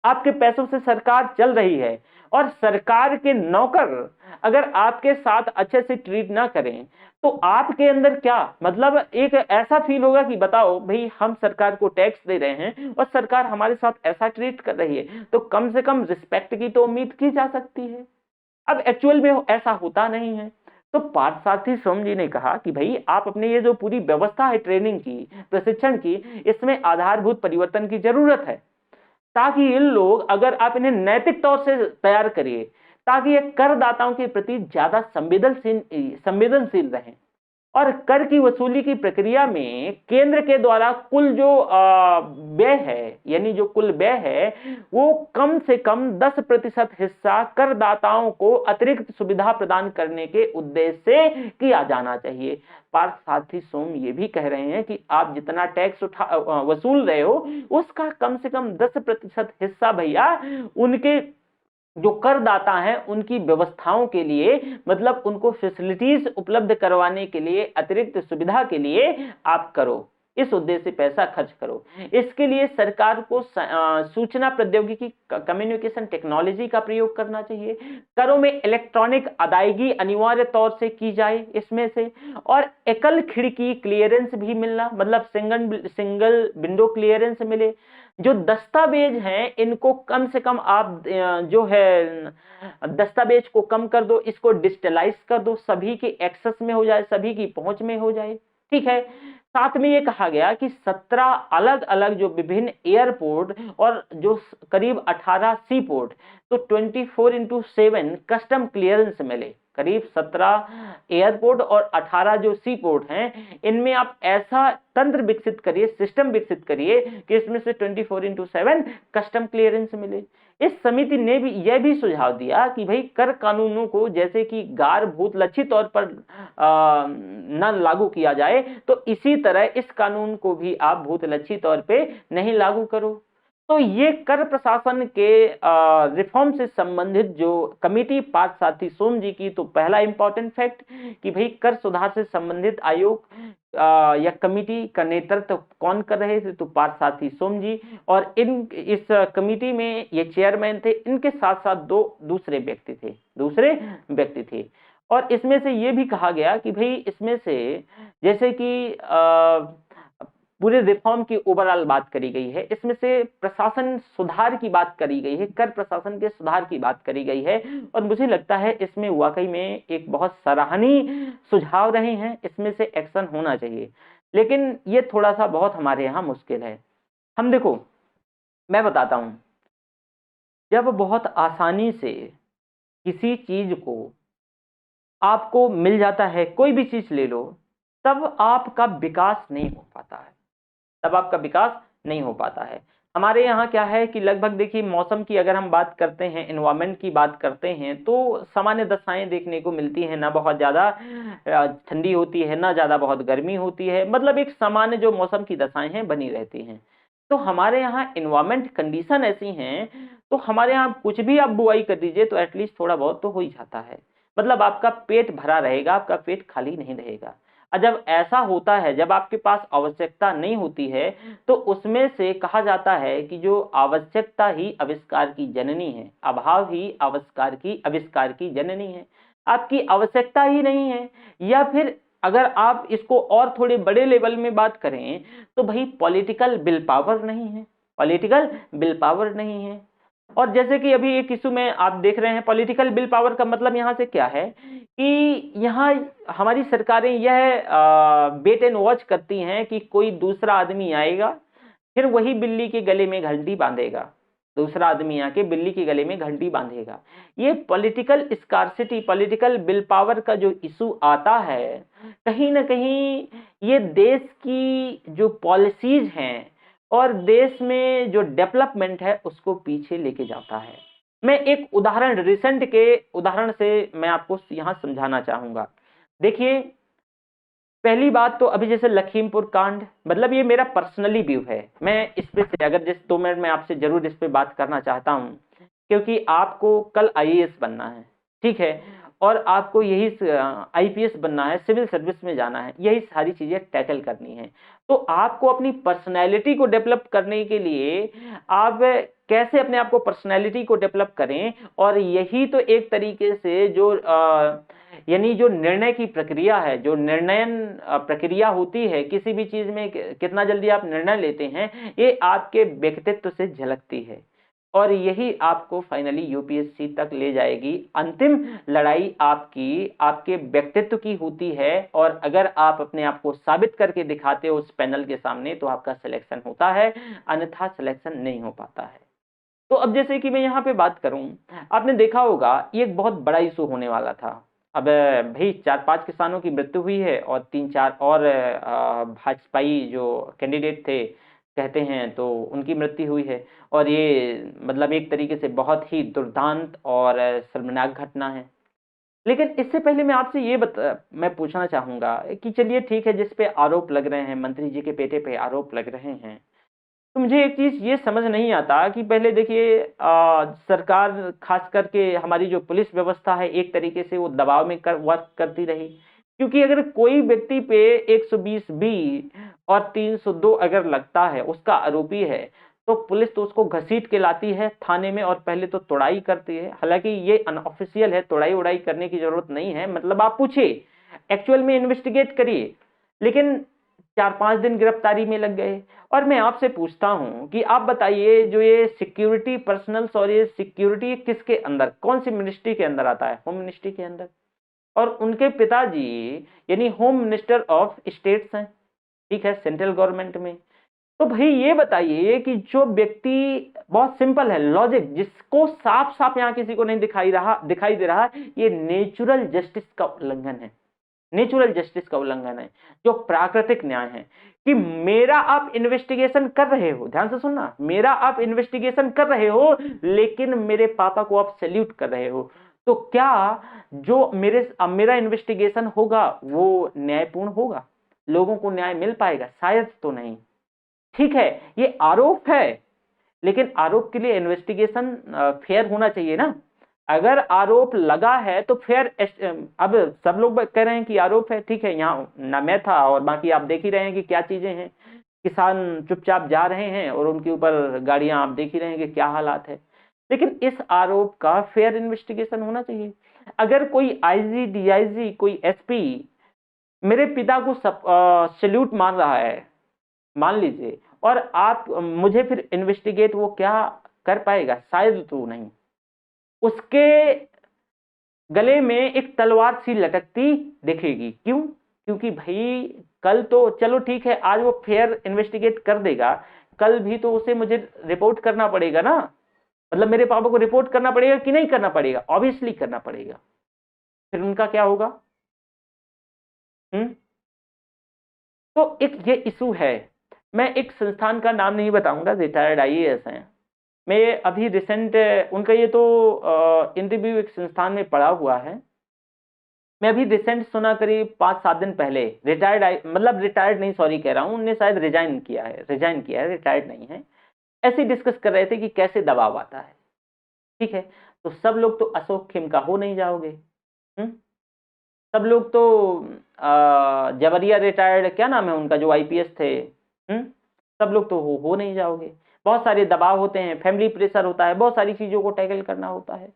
आपके पैसों से सरकार चल रही है, और सरकार के नौकर अगर आपके साथ अच्छे से ट्रीट ना करें, तो आपके अंदर क्या मतलब एक ऐसा फील होगा कि बताओ भाई, हम सरकार को टैक्स दे रहे हैं और सरकार हमारे साथ ऐसा ट्रीट कर रही है, तो कम से कम रिस्पेक्ट की तो उम्मीद की जा सकती है। अब एक्चुअल में ऐसा होता नहीं है। तो पार्थ सारथी सोम जी ने कहा कि भाई आप अपने ये जो पूरी व्यवस्था है ट्रेनिंग की, प्रशिक्षण की, इसमें आधारभूत परिवर्तन की जरूरत है, ताकि इन लोग, अगर आप इन्हें नैतिक तौर से तैयार करिए, ताकि ये करदाताओं के प्रति ज्यादा संवेदनशील रहें, और कर की वसूली की प्रक्रिया में केंद्र के द्वारा कुल जो व्यय है, यानी जो कुल व्यय है, वो कम से कम 10% हिस्सा करदाताओं को अतिरिक्त सुविधा प्रदान करने के उद्देश्य से किया जाना चाहिए। पार्थ सारथी सोम ये भी कह रहे हैं कि आप जितना टैक्स वसूल रहे हो, उसका कम से कम 10% हिस्सा भैया उनके जो करदाता हैं उनकी व्यवस्थाओं के लिए, मतलब उनको फैसिलिटीज उपलब्ध करवाने के लिए, अतिरिक्त सुविधा के लिए आप करो। इस उद्देश्य से पैसा खर्च करो। इसके लिए सरकार को सूचना प्रौद्योगिकी कम्युनिकेशन टेक्नोलॉजी का प्रयोग करना चाहिए। करों में इलेक्ट्रॉनिक अदायगी अनिवार्य तौर से की जाए इसमें से, और एकल खिड़की क्लियरेंस भी मिलना, मतलब सिंगल विंडो क्लियरेंस मिले। जो दस्तावेज हैं इनको कम से कम आप जो है दस्तावेज को कम कर दो, इसको डिजिटलाइज कर दो, सभी के एक्सेस में हो जाए, सभी की पहुंच में हो जाए। ठीक है। साथ में ये कहा गया कि 17 अलग अलग जो विभिन्न एयरपोर्ट और जो करीब 18 सी पोर्ट, तो 24/7 कस्टम क्लियरेंस मिले। करीब 17 एयरपोर्ट और 18 जो सी पोर्ट हैं, इनमें आप ऐसा तंत्र विकसित करिए, सिस्टम विकसित करिए कि इसमें से 24/7 कस्टम क्लियरेंस मिले। इस समिति ने भी यह भी सुझाव दिया कि भाई कर कानूनों को जैसे कि गारभूत लक्षित तौर पर न लागू किया जाए, तो इसी तरह इस कानून को भी आप भूत लक्षित तौर पे नहीं लागू करो। तो ये कर प्रशासन के रिफॉर्म से संबंधित जो कमिटी पार्थसारथी सोम जी की, तो पहला इंपॉर्टेंट फैक्ट कि भाई कर सुधार से संबंधित आयोग या कमिटी का नेतृत्व कौन कर रहे थे, तो पार्थसारथी सोम जी। और इस कमिटी में ये चेयरमैन थे, इनके साथ साथ दूसरे व्यक्ति थे। और इसमें से ये भी कहा गया कि भाई इसमें से जैसे कि पूरे रिफॉर्म की ओवरऑल बात करी गई है, इसमें से प्रशासन सुधार की बात करी गई है, कर प्रशासन के सुधार की बात करी गई है, और मुझे लगता है इसमें वाकई में एक बहुत सराहनीय सुझाव रहे हैं, इसमें से एक्शन होना चाहिए। लेकिन ये थोड़ा सा बहुत हमारे यहाँ मुश्किल है। हम देखो, मैं बताता हूं, जब बहुत आसानी से किसी चीज को आपको मिल जाता है, कोई भी चीज ले लो, तब आपका विकास नहीं हो पाता है। हमारे यहाँ क्या है कि लगभग देखिए, मौसम की अगर हम बात करते हैं, एनवायरमेंट की बात करते हैं, तो सामान्य दशाएं देखने को मिलती हैं, ना बहुत ज्यादा ठंडी होती है, ना ज्यादा बहुत गर्मी होती है, मतलब एक सामान्य जो मौसम की दशाएं हैं बनी रहती हैं। तो हमारे यहाँ एनवायरमेंट कंडीशन ऐसी हैं, तो हमारे यहाँ कुछ भी आप बुआई कर दीजिए तो एटलीस्ट थोड़ा बहुत तो हो ही जाता है, मतलब आपका पेट भरा रहेगा, आपका पेट खाली नहीं रहेगा। और जब ऐसा होता है, जब आपके पास आवश्यकता नहीं होती है, तो उसमें से कहा जाता है कि जो आवश्यकता ही आविष्कार की जननी है, अभाव ही आविष्कार की जननी है। आपकी आवश्यकता ही नहीं है, या फिर अगर आप इसको और थोड़े बड़े लेवल में बात करें, तो भाई पॉलिटिकल विल पावर नहीं है। और जैसे कि अभी एक इशू में आप देख रहे हैं, पॉलिटिकल विल पावर का मतलब यहाँ से क्या है कि यहाँ हमारी सरकारें यह वेट एंड वॉच करती हैं कि कोई दूसरा आदमी आएगा, फिर वही बिल्ली के गले में घंटी बांधेगा, दूसरा आदमी आके बिल्ली के गले में घंटी बांधेगा। ये political scarcity, political will power का जो इशू आता है, कहीं ना कहीं ये देश की जो पॉलिसीज हैं और देश में जो डेवलपमेंट है उसको पीछे लेके जाता है। मैं एक उदाहरण, रिसेंट के उदाहरण से मैं आपको यहाँ समझाना चाहूंगा। देखिए, पहली बात तो अभी जैसे लखीमपुर कांड, मतलब ये मेरा पर्सनली व्यू है, मैं इस पे से अगर जिस 2 मिनट में आपसे जरूर इस पे बात करना चाहता हूं, क्योंकि आपको कल IAS बनना है, ठीक है, और आपको यही IPS बनना है, सिविल सर्विस में जाना है, यही सारी चीजें टैकल करनी है। तो आपको अपनी पर्सनैलिटी को डेवलप करने के लिए आप कैसे अपने आप को पर्सनैलिटी को डेवलप करें, और यही तो एक तरीके से जो यानी जो निर्णय की प्रक्रिया है, जो निर्णयन प्रक्रिया होती है किसी भी चीज में, कितना जल्दी आप निर्णय लेते हैं, ये आपके व्यक्तित्व से झलकती है, और यही आपको फाइनली UPSC तक ले जाएगी। अंतिम लड़ाई आपके व्यक्तित्व की होती है, और अगर आप अपने आप को साबित करके दिखाते हो उस पैनल के सामने, तो आपका सिलेक्शन होता है, अन्यथा सिलेक्शन नहीं हो पाता है। तो अब जैसे कि मैं यहाँ पे बात करूं, आपने देखा होगा ये एक बहुत बड़ा इशू होने वाला था। अब भाई 4-5 किसानों की मृत्यु हुई है, और 3-4 और भाजपाई जो कैंडिडेट थे कहते हैं, तो उनकी मृत्यु हुई है, और ये मतलब एक तरीके से बहुत ही दुर्दांत और शर्मनाक घटना है। लेकिन इससे पहले मैं आपसे ये मैं पूछना चाहूंगा कि चलिए ठीक है, जिस पे आरोप लग रहे हैं, मंत्री जी के बेटे पे आरोप लग रहे हैं, तो मुझे एक चीज ये समझ नहीं आता कि पहले देखिए सरकार, खास करके हमारी जो पुलिस व्यवस्था है, एक तरीके से वो दबाव में वर्क करती रही, क्योंकि अगर कोई व्यक्ति पे 120B और 302 अगर लगता है, उसका आरोपी है, तो पुलिस तो उसको घसीट के लाती है थाने में और पहले तो तोड़ाई करती है। हालांकि ये अनऑफिशियल है, तोड़ाई उड़ाई करने की जरूरत नहीं है, मतलब आप पूछिए, एक्चुअल में इन्वेस्टिगेट करिए, लेकिन 4-5 दिन गिरफ्तारी में लग गए। और मैं आपसे पूछता हूं कि आप बताइए, जो ये सिक्योरिटी पर्सनल्स और ये सिक्योरिटी किसके अंदर, कौन सी मिनिस्ट्री के अंदर आता है? होम मिनिस्ट्री के अंदर। और उनके पिताजी यानी होम मिनिस्टर ऑफ स्टेट्स हैं, ठीक है, सेंट्रल गवर्नमेंट में। तो भाई ये बताइए कि जो व्यक्ति, बहुत सिंपल है लॉजिक, जिसको साफ साफ यहां किसी को नहीं दिखाई दे रहा, ये नेचुरल जस्टिस का उल्लंघन है, नेचुरल जस्टिस का उल्लंघन है, जो प्राकृतिक न्याय है। कि मेरा आप इन्वेस्टिगेशन कर रहे हो, ध्यान से सुनना, मेरा आप इन्वेस्टिगेशन कर रहे हो, लेकिन मेरे पापा को आप सैल्यूट कर रहे हो, तो क्या जो मेरा इन्वेस्टिगेशन होगा वो न्यायपूर्ण होगा? लोगों को न्याय मिल पाएगा? शायद तो नहीं। ठीक है, ये आरोप है, लेकिन आरोप के लिए इन्वेस्टिगेशन फेयर होना चाहिए ना। अगर आरोप लगा है तो फेयर, अब सब लोग कह रहे हैं कि आरोप है, ठीक है, यहाँ ना मैं था और बाकी आप देख ही रहे हैं कि क्या चीजें हैं। किसान चुपचाप जा रहे हैं और उनके ऊपर गाड़ियां, आप देख ही रहे हैं कि क्या हालात है। लेकिन इस आरोप का फेयर इन्वेस्टिगेशन होना चाहिए। अगर कोई आईजी, डीआईजी, कोई एसपी मेरे पिता को सैल्यूट मान रहा है, मान लीजिए, और आप मुझे फिर इन्वेस्टिगेट वो क्या कर पाएगा? शायद तो नहीं। उसके गले में एक तलवार सी लटकती दिखेगी। क्यों? क्योंकि भाई कल तो चलो ठीक है, आज वो फेयर इन्वेस्टिगेट कर देगा, कल भी तो उसे मुझे रिपोर्ट करना पड़ेगा ना। मतलब मेरे पापा को रिपोर्ट करना पड़ेगा कि नहीं करना पड़ेगा? ऑब्वियसली करना पड़ेगा। फिर उनका क्या होगा? तो एक ये इशू है। मैं एक संस्थान का नाम नहीं बताऊंगा, रिटायर्ड आईएएस हैं, मैं अभी रिसेंट उनका ये तो इंटरव्यू एक संस्थान में पड़ा हुआ है। मैं अभी रिसेंट सुना, करीब 5-7 दिन पहले, मतलब रिटायर्ड नहीं, सॉरी कह रहा हूँ, उनने शायद रिजाइन किया है, रिटायर्ड नहीं है। ऐसे डिस्कस कर रहे थे कि कैसे दबाव आता है। ठीक है, तो सब लोग तो अशोक खेमका हो नहीं जाओगे, सब लोग तो जबरिया रिटायर्ड, क्या नाम है उनका, जो आईपीएस थे, सब लोग तो हो नहीं जाओगे। बहुत सारे दबाव होते हैं, फैमिली प्रेशर होता है, बहुत सारी चीजों को टैकल करना होता है।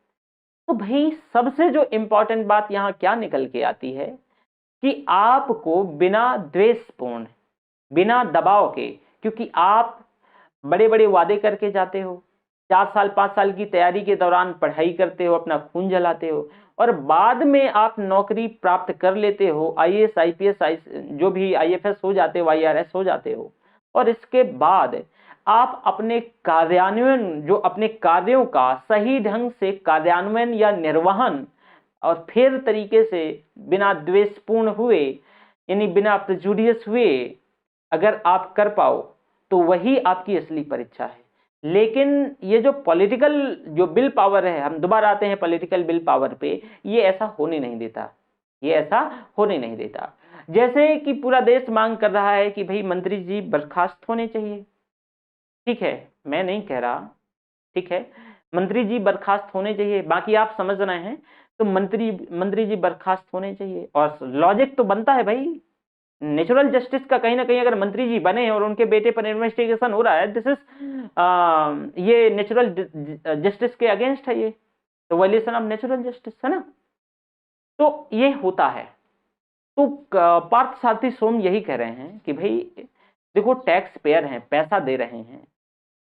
तो भाई सबसे जो इंपॉर्टेंट बात यहाँ क्या निकल के आती है कि आपको बिना द्वेषपूर्ण, बिना दबाव के, क्योंकि आप बड़े बड़े वादे करके जाते हो, 4 साल 5 साल की तैयारी के दौरान पढ़ाई करते हो, अपना खून जलाते हो, और बाद में आप नौकरी प्राप्त कर लेते हो, आईएएस, आईपीएस, जो भी आईएफएस हो जाते हो, आईआरएस हो जाते हो, और इसके बाद आप अपने कार्यान्वयन, जो अपने कार्यों का सही ढंग से कार्यान्वयन या निर्वहन और फेर तरीके से बिना द्वेषपूर्ण हुए, यानी बिना प्रेजुडियस हुए अगर आप कर पाओ, तो वही आपकी असली परीक्षा है। लेकिन ये जो पॉलिटिकल, जो बिल पावर है, हम दोबारा आते हैं पॉलिटिकल बिल पावर पे, ये ऐसा होने नहीं देता, ये ऐसा होने नहीं देता। जैसे कि पूरा देश मांग कर रहा है कि भाई मंत्री जी बर्खास्त होने चाहिए, ठीक है, मैं नहीं कह रहा, ठीक है, मंत्री जी बर्खास्त होने चाहिए, बाकी आप समझ रहे हैं, तो मंत्री जी बर्खास्त होने चाहिए। और लॉजिक तो बनता है भाई, नेचुरल जस्टिस का कहीं ना कहीं, अगर मंत्री जी बने और उनके बेटे पर इन्वेस्टिगेशन हो रहा है, दिस इज ये नेचुरल जस्टिस के अगेंस्ट है, ये तो वायलेशन ऑफ नेचुरल जस्टिस है ना। तो ये होता है। तो पार्थ सारथी सोम यही कह रहे हैं कि भाई देखो, टैक्स पेयर हैं, पैसा दे रहे हैं,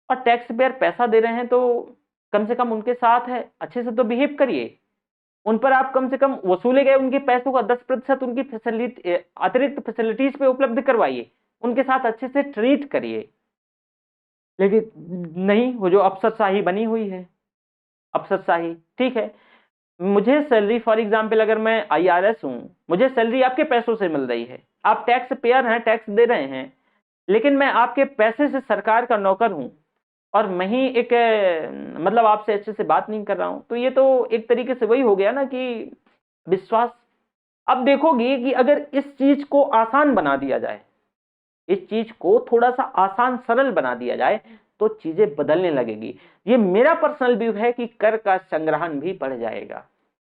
और टैक्स पेयर पैसा दे रहे हैं, तो कम से कम उनके साथ है अच्छे से तो बिहेव करिए, उन पर आप कम से कम वसूले गए उनके पैसों का 10% उनकी फैसिलिटी, अतिरिक्त फैसिलिटीज पे उपलब्ध करवाइए, उनके साथ अच्छे से ट्रीट करिए। लेकिन नहीं, वो जो अफसरशाही बनी हुई है, अफसरशाही, ठीक है, मुझे सैलरी, फॉर एग्जाम्पल अगर मैं आईआरएस हूं, मुझे सैलरी आपके पैसों से मिल रही है, आप टैक्स पेयर हैं, टैक्स दे रहे हैं, लेकिन मैं आपके पैसे से सरकार का नौकर हूं, और मैं ही एक मतलब आपसे अच्छे से बात नहीं कर रहा हूं, तो ये तो एक तरीके से वही हो गया ना कि विश्वास। अब देखोगे कि अगर इस चीज को आसान बना दिया जाए, इस चीज को थोड़ा सा आसान सरल बना दिया जाए, तो चीजें बदलने लगेगी। ये मेरा पर्सनल व्यू है कि कर का संग्रहण भी बढ़ जाएगा,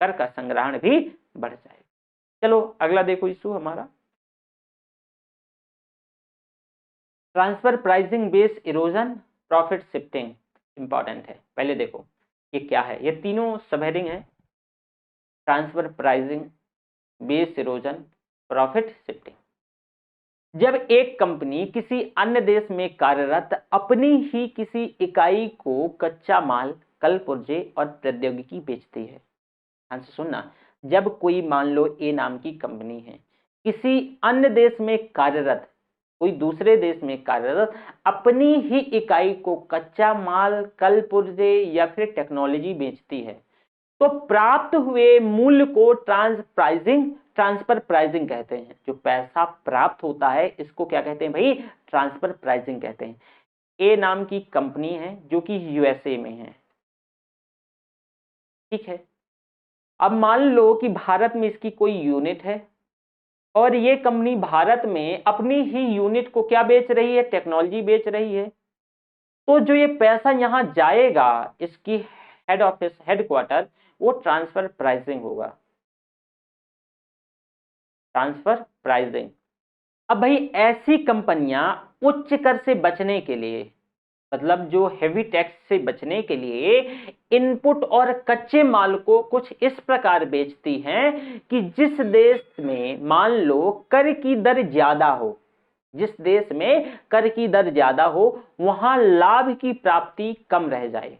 कर का संग्रहण भी बढ़ जाएगा। चलो अगला देखो इशू हमारा, transfer pricing base erosion, profit shifting. Important है, पहले देखो ये क्या है। ये तीनों सब हेडिंग है, transfer pricing, base erosion, profit shifting. जब एक कंपनी किसी अन्य देश में कार्यरत अपनी ही किसी इकाई को कच्चा माल, कल पुर्जे और प्रौद्योगिकी बेचती है। ध्यान से सुनना, जब कोई मान लो ए नाम की कंपनी है, किसी अन्य देश में कार्यरत, कोई दूसरे देश में कार्यरत अपनी ही इकाई को कच्चा माल, कल पुर्जे या फिर टेक्नोलॉजी बेचती है, तो प्राप्त हुए मूल्य को ट्रांसफर प्राइसिंग कहते हैं। जो पैसा प्राप्त होता है इसको क्या कहते हैं भाई, ट्रांसफर प्राइसिंग कहते हैं। ए नाम की कंपनी है जो कि यूएसए में है, ठीक है। अब मान लो कि भारत में इसकी कोई यूनिट है और ये कंपनी भारत में अपनी ही यूनिट को क्या बेच रही है, टेक्नोलॉजी बेच रही है। तो जो ये पैसा यहां जाएगा, इसकी हेड ऑफिस, हेडक्वार्टर, वो ट्रांसफर प्राइसिंग होगा, ट्रांसफर प्राइसिंग। अब भाई ऐसी कंपनियां उच्च कर से बचने के लिए, मतलब जो हेवी टैक्स से बचने के लिए इनपुट और कच्चे माल को कुछ इस प्रकार बेचती हैं कि जिस देश में मान लो कर की दर ज्यादा हो, जिस देश में कर की दर ज्यादा हो वहां लाभ की प्राप्ति कम रह जाए।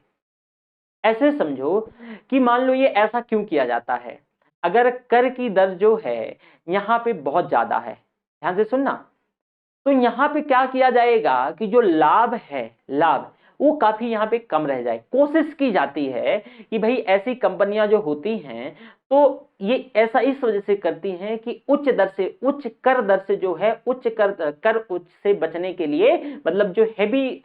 ऐसे समझो कि मान लो ये ऐसा क्यों किया जाता है, अगर कर की दर जो है यहां पे बहुत ज्यादा है, ध्यान से सुनना, तो यहां पे क्या किया जाएगा कि जो लाभ है, लाभ वो काफी यहां पे कम रह जाए। कोशिश की जाती है कि भाई ऐसी कंपनियां जो होती हैं तो ये ऐसा इस वजह से करती हैं कि उच्च दर से, उच्च कर दर से जो है, उच्च कर उच्च से बचने के लिए, मतलब जो हेवी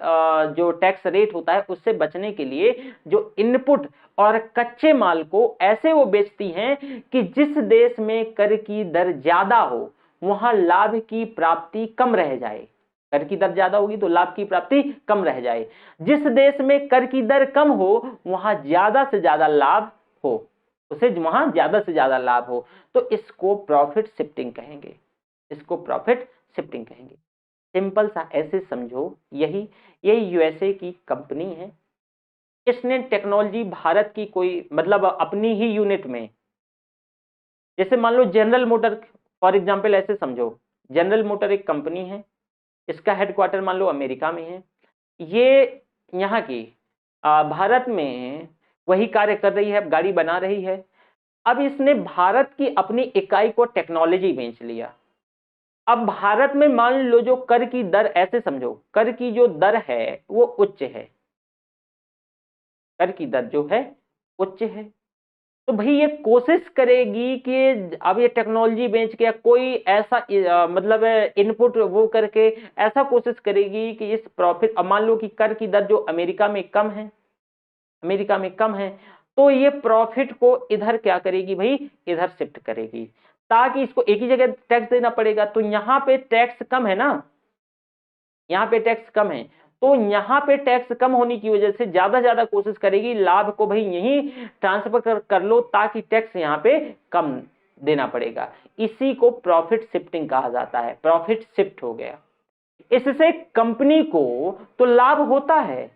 जो टैक्स रेट होता है उससे बचने के लिए जो इनपुट और कच्चे माल को ऐसे वो बेचती हैं कि जिस देश में कर की दर ज्यादा हो वहां लाभ की प्राप्ति कम रह जाए। कर की दर ज्यादा होगी तो लाभ की प्राप्ति कम रह जाए। जिस देश में कर की दर कम हो वहां ज्यादा से ज्यादा लाभ हो, उसे वहां ज्यादा से ज्यादा लाभ हो, तो इसको प्रॉफिट शिफ्टिंग कहेंगे, इसको प्रॉफिट शिफ्टिंग कहेंगे। सिंपल सा ऐसे समझो, यही यही यूएसए की कंपनी है, इसने टेक्नोलॉजी भारत की कोई मतलब अपनी ही यूनिट में, जैसे मान लो जनरल मोटर फॉर एग्जांपल, ऐसे समझो जनरल मोटर एक कंपनी है, इसका हेडक्वार्टर मान लो अमेरिका में है, ये यहाँ की भारत में वही कार्य कर रही है, गाड़ी बना रही है। अब इसने भारत की अपनी इकाई को टेक्नोलॉजी बेच लिया। अब भारत में मान लो जो कर की दर, ऐसे समझो कर की जो दर है वो उच्च है, कर की दर जो है उच्च है, तो भाई ये कोशिश करेगी कि अब ये टेक्नोलॉजी बेच के कोई ऐसा मतलब इनपुट वो करके ऐसा कोशिश करेगी कि इस प्रॉफिट, अब मान लो कि कर की दर जो अमेरिका में कम है, अमेरिका में कम है, तो ये प्रॉफिट को इधर क्या करेगी भाई, इधर शिफ्ट करेगी, ताकि इसको एक ही जगह टैक्स देना पड़ेगा। तो यहाँ पे टैक्स कम है ना, यहाँ पे टैक्स कम है, तो यहाँ पे टैक्स कम होने की वजह से ज्यादा कोशिश करेगी लाभ को भाई यहीं ट्रांसफर कर लो, ताकि टैक्स यहाँ पे कम देना पड़ेगा। इसी को प्रॉफिट शिफ्टिंग कहा जाता है, प्रॉफिट शिफ्ट हो गया। इससे कंपनी को तो लाभ होता है,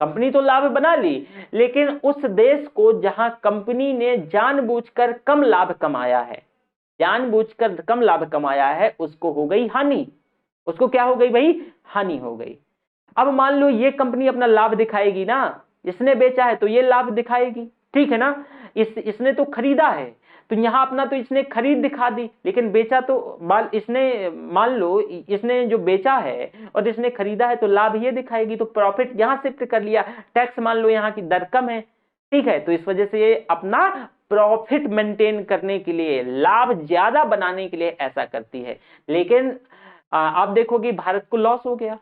कंपनी तो लाभ बना ली, लेकिन उस देश को जहां कंपनी ने जानबूझकर कम लाभ कमाया है, जानबूझकर कम लाभ कमाया है, उसको हो गई हानि, उसको क्या हो गई भाई, हानि हो गई। अब मान लो ये कंपनी अपना लाभ दिखाएगी ना, इसने बेचा है तो ये लाभ दिखाएगी, ठीक है ना, इसने तो खरीदा है तो यहां अपना तो इसने खरीद दिखा दी, लेकिन बेचा तो इसने, मान लो इसने जो बेचा है और इसने खरीदा है तो लाभ ये दिखाएगी, तो प्रॉफिट यहां शिफ्ट कर लिया। टैक्स मान लो यहाँ की दर कम है, ठीक है, तो इस वजह से ये अपना प्रॉफिट मेंटेन करने के लिए, लाभ ज्यादा बनाने के लिए ऐसा करती है। लेकिन आप देखोगे भारत को लॉस हो गया,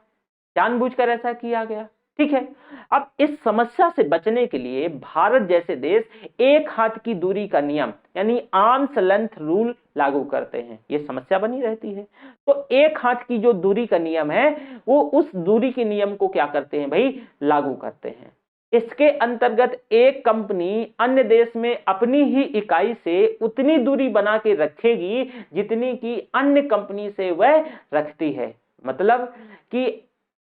जानबूझकर ऐसा किया गया, ठीक है। अब इस समस्या से बचने के लिए भारत जैसे देश एक हाथ की दूरी का नियम यानी आर्म्स लेंथ रूल लागू करते हैं, ये समस्या बनी रहती है। तो एक हाथ की जो दूरी का नियम है वो उस दूरी के नियम को क्या करते हैं भाई, लागू करते हैं। इसके अंतर्गत एक कंपनी अन्य देश में अपनी ही इकाई से उतनी दूरी बना के रखेगी जितनी कि अन्य कंपनी से वह रखती है। मतलब कि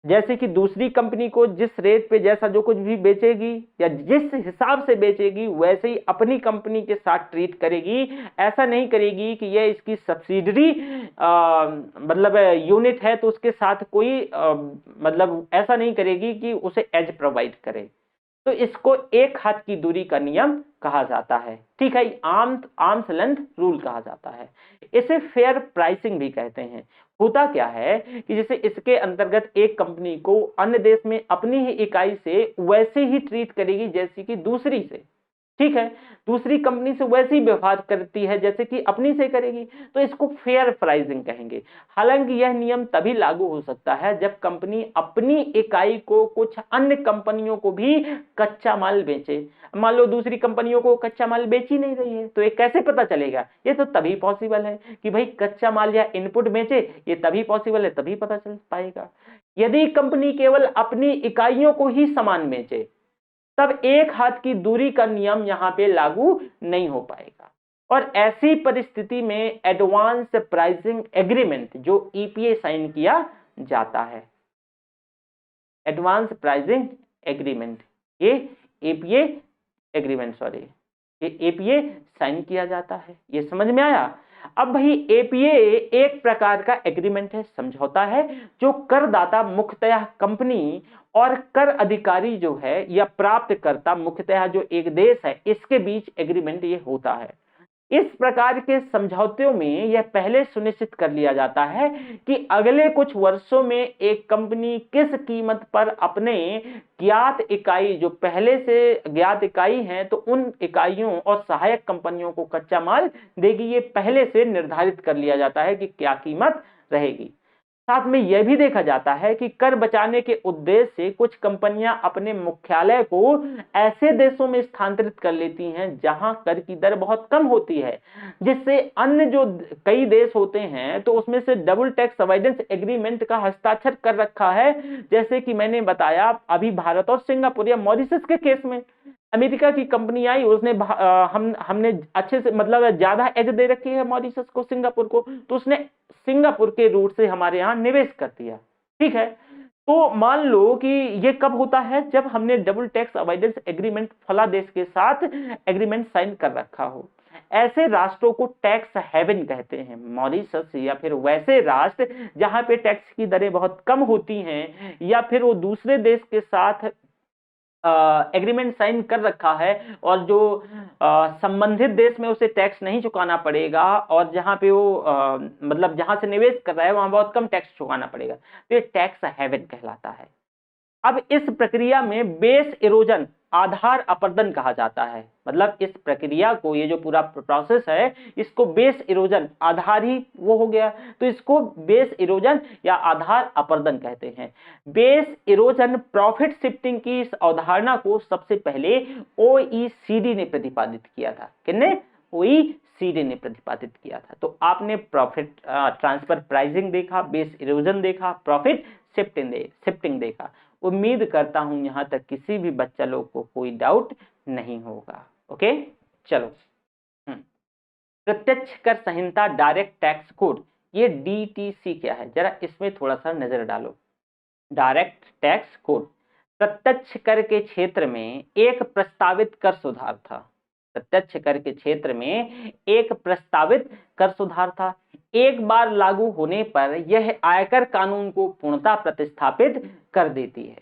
जैसे कि दूसरी कंपनी को जिस रेट पे जैसा जो कुछ भी बेचेगी या जिस हिसाब से बेचेगी वैसे ही अपनी कंपनी के साथ ट्रीट करेगी। ऐसा नहीं करेगी कि यह इसकी सब्सिडरी मतलब यूनिट है तो उसके साथ कोई मतलब ऐसा नहीं करेगी कि उसे एज प्रोवाइड करे। तो इसको एक हाथ की दूरी का नियम कहा जाता है। ठीक है, आर्म्स लेंथ रूल कहा जाता है। इसे फेयर प्राइसिंग भी कहते हैं। होता क्या है कि जैसे इसके अंतर्गत एक कंपनी को अन्य देश में अपनी ही इकाई से वैसे ही ट्रीट करेगी जैसे कि दूसरी से। ठीक है, दूसरी कंपनी से वैसे ही व्यवहार करती है जैसे कि अपनी से करेगी, तो इसको फेयर प्राइसिंग कहेंगे। हालांकि यह नियम तभी लागू हो सकता है जब कंपनी अपनी इकाई को कुछ अन्य कंपनियों को भी कच्चा माल बेचे। मान लो दूसरी कंपनियों को कच्चा माल बेच ही नहीं रही है तो ये कैसे पता चलेगा? ये तो तभी पॉसिबल है कि भाई कच्चा माल या इनपुट बेचे, ये तभी पॉसिबल है, तभी पता चल पाएगा। यदि कंपनी केवल अपनी इकाइयों को ही सामान बेचे तब एक हाथ की दूरी का नियम यहां पे लागू नहीं हो पाएगा। और ऐसी परिस्थिति में एडवांस प्राइसिंग एग्रीमेंट जो ईपीए साइन किया जाता है, एडवांस प्राइसिंग एग्रीमेंट, ये एपीए एग्रीमेंट सॉरी ये एपीए साइन किया जाता है। ये समझ में आया? अब भाई एपीए एक प्रकार का एग्रीमेंट है, समझौता है, जो करदाता मुख्यतः कंपनी और कर अधिकारी जो है या प्राप्तकर्ता मुख्यतः जो एक देश है इसके बीच एग्रीमेंट ये होता है। इस प्रकार के समझौतों में यह पहले सुनिश्चित कर लिया जाता है कि अगले कुछ वर्षों में एक कंपनी किस कीमत पर अपने ज्ञात इकाई जो पहले से ज्ञात इकाई हैं तो उन इकाइयों और सहायक कंपनियों को कच्चा माल देगी। ये पहले से निर्धारित कर लिया जाता है कि क्या कीमत रहेगी। साथ में यह भी देखा जाता है कि कर बचाने के उद्देश्य से कुछ कंपनियां अपने मुख्यालय को ऐसे देशों में स्थानांतरित कर लेती हैं जहां कर की दर बहुत कम होती है, जिससे अन्य जो कई देश होते हैं तो उसमें से डबल टैक्स अवॉइडेंस एग्रीमेंट का हस्ताक्षर कर रखा है। जैसे कि मैंने बताया अभी भारत और सिंगापुर या मॉरिशस के केस में अमेरिका की कंपनी आई, उसने हमने अच्छे से मतलब ज्यादा एज दे रखी है मॉरिशस को, सिंगापुर को, तो उसने सिंगापुर के रूट से हमारे यहां निवेश कर दिया। ठीक है, तो मान लो कि ये कब होता है? जब हमने डबल टैक्स अवॉइडेंस एग्रीमेंट फला देश के साथ एग्रीमेंट साइन कर रखा हो। ऐसे राष्ट्रों को टैक्स हेवन कहते हैं। मॉरिशस या फिर वैसे राष्ट्र जहां पे टैक्स की दरें बहुत कम होती हैं या फिर वो दूसरे देश के साथ एग्रीमेंट साइन कर रखा है और जो संबंधित देश में उसे टैक्स नहीं चुकाना पड़ेगा और जहां पे वो मतलब जहां से निवेश कर रहा है वहां बहुत कम टैक्स चुकाना पड़ेगा, तो ये टैक्स हेवन कहलाता है। अब इस प्रक्रिया में बेस इरोजन आधार अपरदन कहा जाता है। मतलब इस प्रक्रिया को, ये जो पूरा प्रोसेस है, इसको बेस इरोजन, आधार ही वो हो गया तो इसको बेस इरोजन या आधार अपरदन कहते हैं। बेस इरोजन प्रॉफिट शिफ्टिंग की इस अवधारणा को सबसे पहले ओईसीडी ने प्रतिपादित किया था। किसने? ओईसीडी ने प्रतिपादित किया था। तो आपने प्रॉफिट ट्रांसफर प्राइसिंग देखा, बेस इरोजन देखा, प्रॉफिट शिफ्टिंग देखा। उम्मीद करता हूं यहां तक किसी भी बच्चा लोग को कोई डाउट नहीं होगा। ओके, चलो। प्रत्यक्ष कर संहिता डायरेक्ट टैक्स कोड, ये डीटीसी क्या है जरा इसमें थोड़ा सा नजर डालो। डायरेक्ट टैक्स कोड प्रत्यक्ष कर के क्षेत्र में एक प्रस्तावित कर सुधार था। प्रत्यक्ष कर के क्षेत्र में एक प्रस्तावित कर सुधार था। एक बार लागू होने पर यह आयकर कानून को पूर्णतः प्रतिस्थापित कर देती है।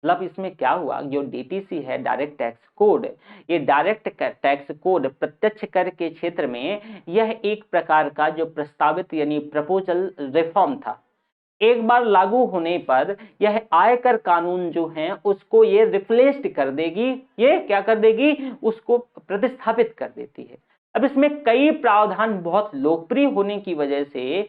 मतलब इसमें क्या हुआ, जो डीटीसी है डायरेक्ट टैक्स कोड, ये डायरेक्ट टैक्स कोड प्रत्यक्ष कर के क्षेत्र में यह एक प्रकार का जो प्रस्तावित यानी प्रपोजल रिफॉर्म था। एक बार लागू होने पर यह आयकर कानून जो है उसको ये रिप्लेस्ड कर देगी। ये क्या कर देगी? उसको प्रतिस्थापित कर देती है। अब इसमें कई प्रावधान बहुत लोकप्रिय होने की वजह से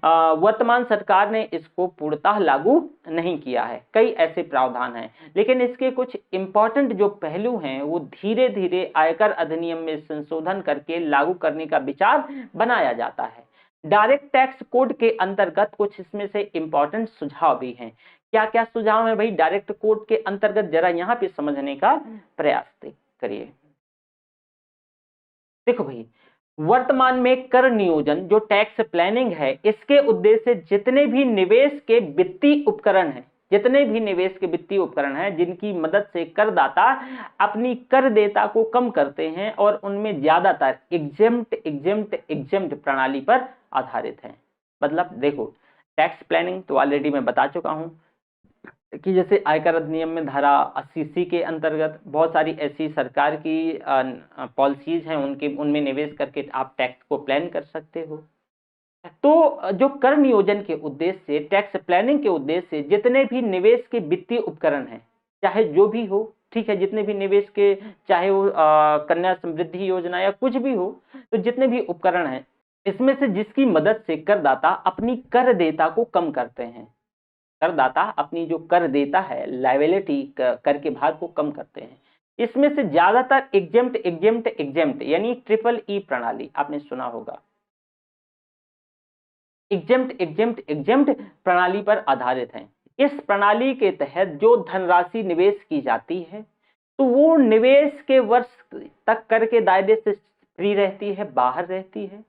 वर्तमान सरकार ने इसको पूर्णतः लागू नहीं किया है। कई ऐसे प्रावधान हैं, लेकिन इसके कुछ इंपॉर्टेंट जो पहलू हैं वो धीरे धीरे आयकर अधिनियम में संशोधन करके लागू करने का विचार बनाया जाता है। डायरेक्ट टैक्स कोड के अंतर्गत कुछ इसमें से इंपॉर्टेंट सुझाव भी हैं। क्या क्या सुझाव है भाई डायरेक्ट कोर्ट के अंतर्गत, जरा यहाँ पे समझने का प्रयास करिए। देखो भाई, वर्तमान में कर नियोजन जो टैक्स प्लानिंग है, इसके उद्देश्य से जितने भी निवेश के वित्तीय उपकरण हैं, जितने भी निवेश के वित्तीय उपकरण हैं जिनकी मदद से करदाता अपनी कर देयता को कम करते हैं और उनमें ज्यादातर एग्जेम्प्ट प्रणाली पर आधारित हैं। मतलब देखो, टैक्स प्लानिंग तो ऑलरेडी मैं बता चुका हूं कि जैसे आयकर अधिनियम में धारा 80C के अंतर्गत बहुत सारी ऐसी सरकार की पॉलिसीज हैं, उनमें निवेश करके आप टैक्स को प्लान कर सकते हो। तो जो कर नियोजन के उद्देश्य से, टैक्स प्लानिंग के उद्देश्य से जितने भी निवेश के वित्तीय उपकरण हैं, चाहे जो भी हो, ठीक है, जितने भी निवेश के, चाहे वो कन्या समृद्धि योजना या कुछ भी हो, तो जितने भी उपकरण हैं, इसमें से जिसकी मदद से करदाता अपनी कर देयता को कम करते हैं, करदाता अपनी जो कर देता है, लायबिलिटी कर के भाग को कम करते हैं, इसमें से ज्यादातर एग्जेम्प्ट यानी ट्रिपल ई प्रणाली, आपने सुना होगा, एग्जेम्प्ट प्रणाली पर आधारित हैं। इस प्रणाली के तहत जो धनराशि निवेश की जाती है, तो वो निवेश के वर्ष तक कर के दायरे से फ्री रहती है, बाहर रहती है।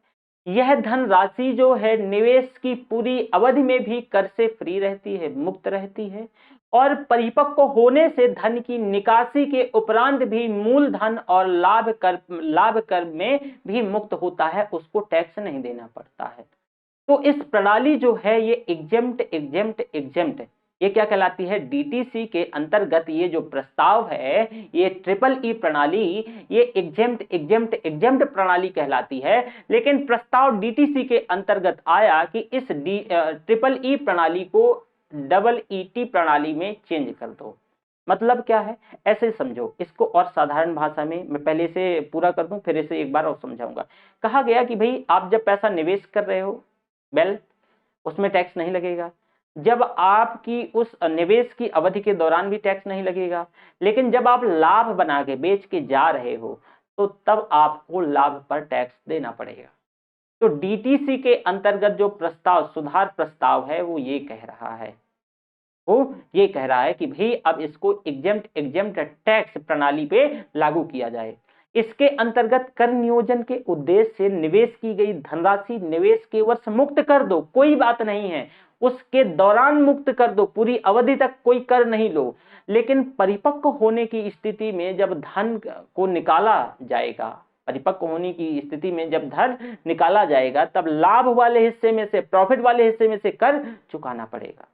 यह धनराशि जो है निवेश की पूरी अवधि में भी कर से फ्री रहती है, मुक्त रहती है, और परिपक्व होने से धन की निकासी के उपरांत भी मूलधन और लाभ कर में भी मुक्त होता है, उसको टैक्स नहीं देना पड़ता है। तो इस प्रणाली जो है ये एग्जेम्प्ट ये क्या कहलाती है, डीटीसी के अंतर्गत ये जो प्रस्ताव है, ये ट्रिपल ई प्रणाली, ये एग्जेम्प्ट प्रणाली कहलाती है। लेकिन प्रस्ताव डीटीसी के अंतर्गत आया कि इस ट्रिपल ई प्रणाली को डबल ईटी प्रणाली में चेंज कर दो। मतलब क्या है, ऐसे समझो इसको, और साधारण भाषा में मैं पहले से पूरा कर दूं, फिर इसे एक बार और समझाऊंगा। कहा गया कि भाई आप जब पैसा निवेश कर रहे हो, वेल, उसमें टैक्स नहीं लगेगा। जब आपकी उस निवेश की अवधि के दौरान भी टैक्स नहीं लगेगा, लेकिन जब आप लाभ बना के बेच के जा रहे हो, तो तब आपको लाभ पर टैक्स देना पड़ेगा। तो डीटीसी के अंतर्गत जो प्रस्ताव, सुधार प्रस्ताव है, वो ये कह रहा है, कि भाई अब इसको एग्जेम्प्ट टैक्स प्रणाली पे लागू किया जाए। इसके अंतर्गत कर नियोजन के उद्देश्य से निवेश की गई धनराशि निवेश के वर्ष मुक्त कर दो, कोई बात नहीं है, उसके दौरान मुक्त कर दो, पूरी अवधि तक कोई कर नहीं लो। लेकिन परिपक्व होने की स्थिति में जब धन को निकाला जाएगा, परिपक्व होने की स्थिति में जब धन निकाला जाएगा, तब लाभ वाले हिस्से में से, प्रॉफिट वाले हिस्से में से कर चुकाना पड़ेगा।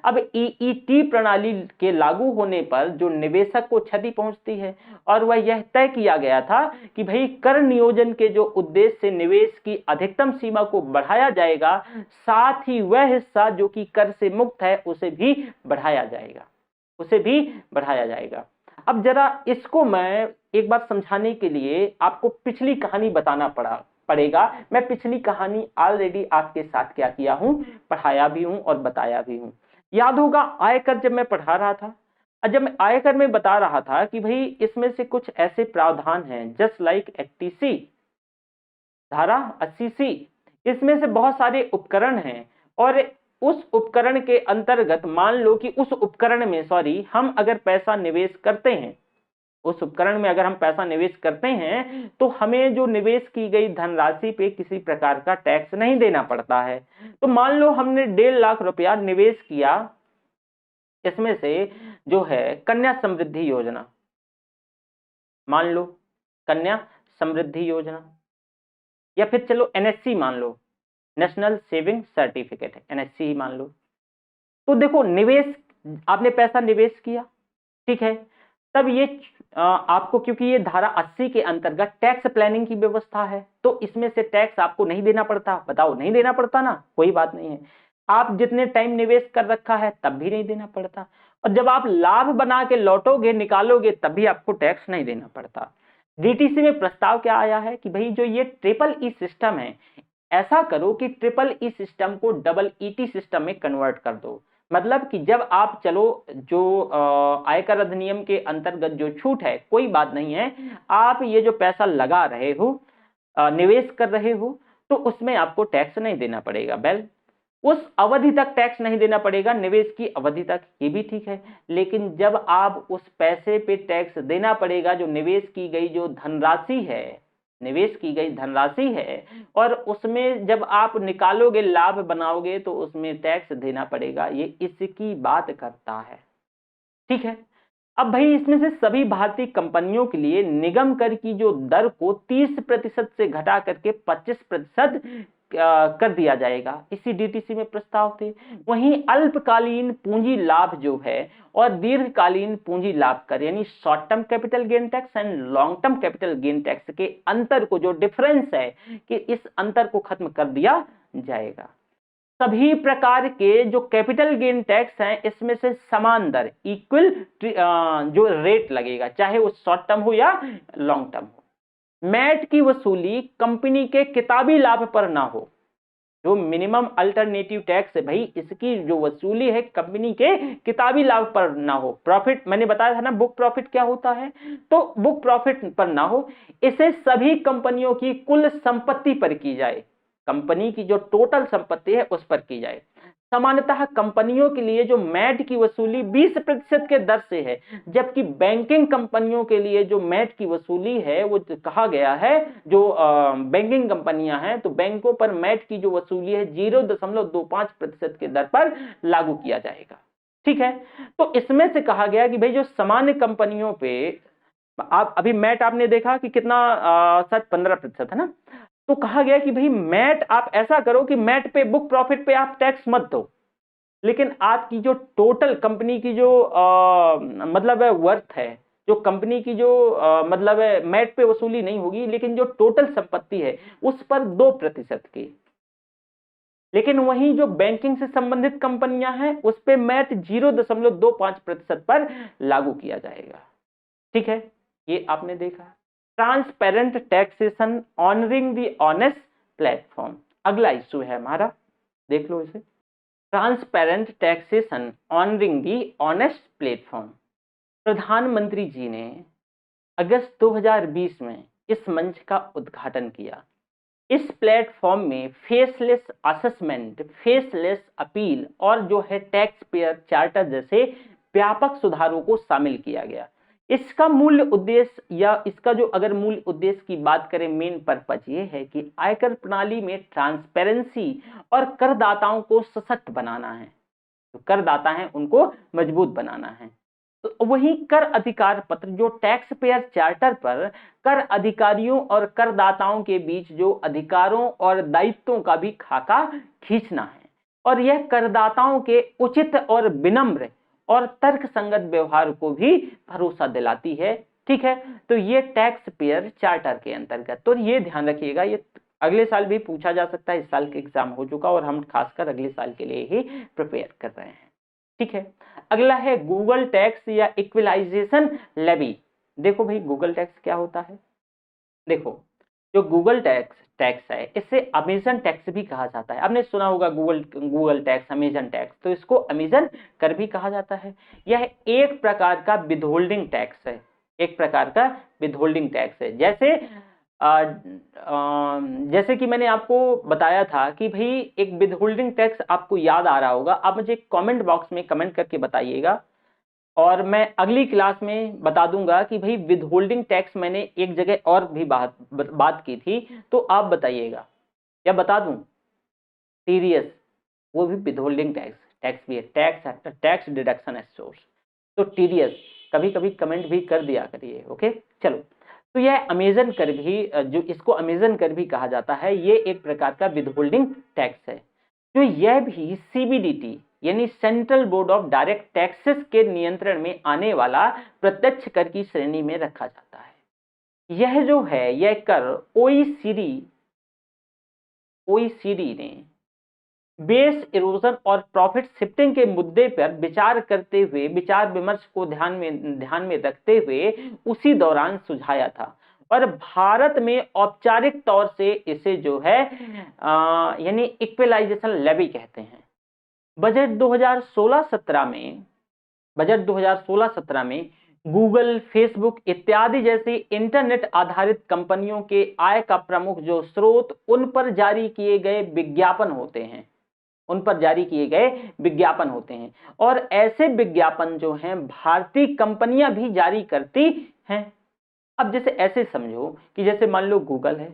अब ईईटी प्रणाली के लागू होने पर जो निवेशक को क्षति पहुंचती है, और वह यह तय किया गया था कि भाई कर नियोजन के जो उद्देश्य से निवेश की अधिकतम सीमा को बढ़ाया जाएगा, साथ ही वह हिस्सा जो कि कर से मुक्त है उसे भी बढ़ाया जाएगा। अब जरा इसको मैं एक बार समझाने के लिए आपको पिछली कहानी बताना पड़ेगा। मैं पिछली कहानी ऑलरेडी आपके साथ क्या किया हूं, पढ़ाया भी हूं और बताया भी हूं। याद होगा आयकर जब मैं पढ़ा रहा था, जब मैं आयकर में बता रहा था कि भाई इसमें से कुछ ऐसे प्रावधान हैं, जस्ट लाइक 80C, धारा 80C, इसमें से बहुत सारे उपकरण हैं, और उस उपकरण के अंतर्गत मान लो कि उस उपकरण में हम अगर पैसा निवेश करते हैं, उस उपकरण में अगर हम पैसा निवेश करते हैं, तो हमें जो निवेश की गई धनराशि पे किसी प्रकार का टैक्स नहीं देना पड़ता है। तो मान लो हमने 1.5 लाख रुपया निवेश किया, इसमें से जो है कन्या समृद्धि योजना, मान लो कन्या समृद्धि योजना, या फिर चलो एनएससी मान लो, नेशनल सेविंग सर्टिफिकेट है, एनएससी ही मान लो। तो देखो, निवेश, आपने पैसा निवेश किया, ठीक है, तब ये आपको, क्योंकि ये धारा 80 के अंतर्गत टैक्स प्लानिंग की व्यवस्था है, तो इसमें से टैक्स आपको नहीं देना पड़ता। बताओ, नहीं देना पड़ता ना, कोई बात नहीं है। आप जितने टाइम निवेश कर रखा है तब भी नहीं देना पड़ता, और जब आप लाभ बना के लौटोगे, निकालोगे, तब भी आपको टैक्स नहीं देना पड़ता। डीटीसी में प्रस्ताव क्या आया है कि भाई जो ये ट्रिपल ई सिस्टम है, ऐसा करो कि ट्रिपल ई सिस्टम को डबल ईटी सिस्टम में कन्वर्ट कर दो। मतलब कि जब आप, चलो जो आयकर अधिनियम के अंतर्गत जो छूट है, कोई बात नहीं है, आप ये जो पैसा लगा रहे हो, निवेश कर रहे हो, तो उसमें आपको टैक्स नहीं देना पड़ेगा। वेल, उस अवधि तक टैक्स नहीं देना पड़ेगा, निवेश की अवधि तक, ये भी ठीक है। लेकिन जब आप उस पैसे पे टैक्स देना पड़ेगा जो निवेश की गई जो धनराशि है, निवेश की गई धनराशि है, और उसमें जब आप निकालोगे, लाभ बनाओगे, तो उसमें टैक्स देना पड़ेगा, ये इसकी बात करता है। ठीक है। अब भाई इसमें से सभी भारतीय कंपनियों के लिए निगम कर की जो दर को 30% से घटा करके 25% कर दिया जाएगा, इसी डीटीसी में प्रस्ताव थे। वहीं अल्पकालीन पूंजी लाभ जो है और दीर्घकालीन पूंजी लाभ कर, यानी short term capital gain tax and long term capital gain tax के अंतर को, जो डिफरेंस है, कि इस अंतर को खत्म कर दिया जाएगा। सभी प्रकार के जो कैपिटल गेन टैक्स हैं, इसमें से समान दर, इक्वल जो रेट लगेगा, चाहे वो शॉर्ट टर्म हो या लॉन्ग टर्म हो। मैट की वसूली कंपनी के किताबी लाभ पर ना हो। जो मिनिमम अल्टरनेटिव टैक्स है भाई, इसकी जो वसूली है कंपनी के किताबी लाभ पर ना हो। प्रॉफिट मैंने बताया था ना, बुक प्रॉफिट क्या होता है, तो बुक प्रॉफिट पर ना हो। इसे सभी कंपनियों की कुल संपत्ति पर की जाए, कंपनी की जो टोटल संपत्ति है उस पर की जाए। सामान्यतः कंपनियों के लिए जो मैट की वसूली 20% के दर से है, जबकि बैंकिंग कंपनियों के लिए जो मैट की वसूली है वो कहा गया है, जो बैंकिंग कंपनियां हैं, तो बैंकों पर मैट की जो वसूली है 0.25% के दर पर लागू किया जाएगा। ठीक है। तो इसमें से कहा गया कि भाई जो सामान्य कंपनियों पे आप अभी मैट आपने देखा कि कितना शायद 15% है ना, तो कहा गया कि भाई मैट आप ऐसा करो कि मैट पे, बुक प्रॉफिट पे आप टैक्स मत दो, लेकिन आपकी जो टोटल कंपनी की जो मतलब है वर्थ है, जो कंपनी की जो मतलब है मैट पे वसूली नहीं होगी, लेकिन जो टोटल संपत्ति है उस पर 2% की। लेकिन वहीं जो बैंकिंग से संबंधित कंपनियां हैं उस पे मैट 0.25% पर लागू किया जाएगा। ठीक है, ये आपने देखा। Transparent taxation honouring the honest platform, अगला इश्यू है हमारा, देख लो इसे। Transparent taxation honouring the honest platform. प्रधानमंत्री जी ने अगस्त 2020 में इस मंच का उद्घाटन किया। इस प्लेटफॉर्म में फेसलेस असेसमेंट, फेसलेस अपील और जो है टैक्स पेयर चार्टर जैसे व्यापक सुधारों को शामिल किया गया। इसका मूल उद्देश्य, या इसका जो अगर मूल उद्देश्य की बात करें, मेन पर्पज ये है कि आयकर प्रणाली में ट्रांसपेरेंसी और करदाताओं को सशक्त बनाना है, जो करदाता हैं उनको मजबूत बनाना है। तो वही कर अधिकार पत्र, जो टैक्स पेयर चार्टर पर कर अधिकारियों और करदाताओं के बीच जो अधिकारों और दायित्वों का भी खाका खींचना है, और यह करदाताओं के उचित और विनम्र और तर्क संगत व्यवहार को भी भरोसा दिलाती है। ठीक है, तो ये टैक्स पेयर चार्टर के अंतर्गत, तो ये ध्यान रखिएगा, ये अगले साल भी पूछा जा सकता है। इस साल के एग्जाम हो चुका और हम खासकर अगले साल के लिए ही प्रिपेयर कर रहे हैं। ठीक है, अगला है गूगल टैक्स या इक्विलाइजेशन लेवी। देखो भाई गूगल टैक्स क्या होता है, देखो जो गूगल टैक्स है इसे अमेजन टैक्स भी कहा जाता है। आपने सुना होगा गूगल टैक्स, अमेजन टैक्स, तो इसको अमेजन कर भी कहा जाता है। यह एक प्रकार का विदहोल्डिंग टैक्स है, एक प्रकार का विदहोल्डिंग टैक्स है। जैसे कि मैंने आपको बताया था कि भाई एक विदहोल्डिंग टैक्स आपको याद आ रहा होगा, आप मुझे कमेंट बॉक्स में कमेंट करके बताइएगा, और मैं अगली क्लास में बता दूंगा कि भाई विदहोल्डिंग टैक्स मैंने एक जगह और भी बात की थी, तो आप बताइएगा, या बता दूं टीडीएस, वो भी विदहोल्डिंग टैक्स भी है, टैक्स डिडक्शन एज सोर्स। तो टीडीएस कभी कभी कमेंट भी कर दिया करिए। ओके, चलो, तो यह अमेजन कर भी, जो इसको अमेजन कर भी कहा जाता है, ये एक प्रकार का विदहोल्डिंग टैक्स है। तो यह भी सीबीडीटी यानी central board of direct taxes के नियंत्रण में आने वाला प्रत्यक्ष कर की श्रेणी में रखा जाता है। यह जो है, यह कर ओईसीडी ने बेस इरोजन और प्रॉफिट शिफ्टिंग के मुद्दे पर विचार करते हुए, विचार विमर्श को ध्यान में रखते हुए उसी दौरान सुझाया था, और भारत में औपचारिक तौर से इसे जो है यानी इक्विलाइजेशन लेवी कहते हैं। बजट 2016-17 में गूगल, फेसबुक इत्यादि जैसी इंटरनेट आधारित कंपनियों के आय का प्रमुख जो स्रोत उन पर जारी किए गए विज्ञापन होते हैं, उन पर जारी किए गए विज्ञापन होते हैं। और ऐसे विज्ञापन जो हैं भारतीय कंपनियां भी जारी करती हैं। अब जैसे ऐसे समझो कि जैसे मान लो गूगल है,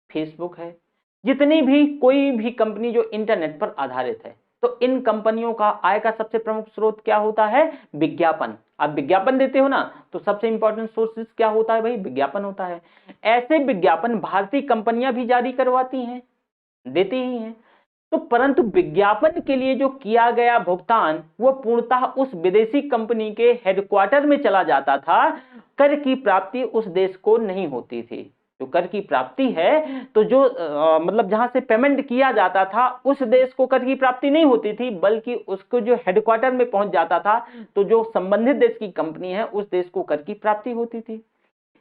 फेसबुक है, जितनी भी कोई भी कंपनी जो इंटरनेट पर आधारित है, तो इन कंपनियों का आय का सबसे प्रमुख स्रोत क्या होता है? विज्ञापन। आप विज्ञापन देते हो ना, तो सबसे इंपॉर्टेंट सोर्सेस क्या होता है भाई? विज्ञापन होता है। ऐसे विज्ञापन भारतीय कंपनियां भी जारी करवाती हैं, देती ही हैं। तो परंतु विज्ञापन के लिए जो किया गया भुगतान वो पूर्णतः उस विदेशी कंपनी के हेडक्वार्टर में चला जाता था, कर की प्राप्ति उस देश को नहीं होती थी। जो कर की प्राप्ति है, तो जो मतलब जहां से पेमेंट किया जाता था उस देश को कर की प्राप्ति नहीं होती थी, बल्कि उसको जो हेडक्वार्टर में पहुंच जाता था, तो जो संबंधित देश की कंपनी है उस देश को कर की प्राप्ति होती थी।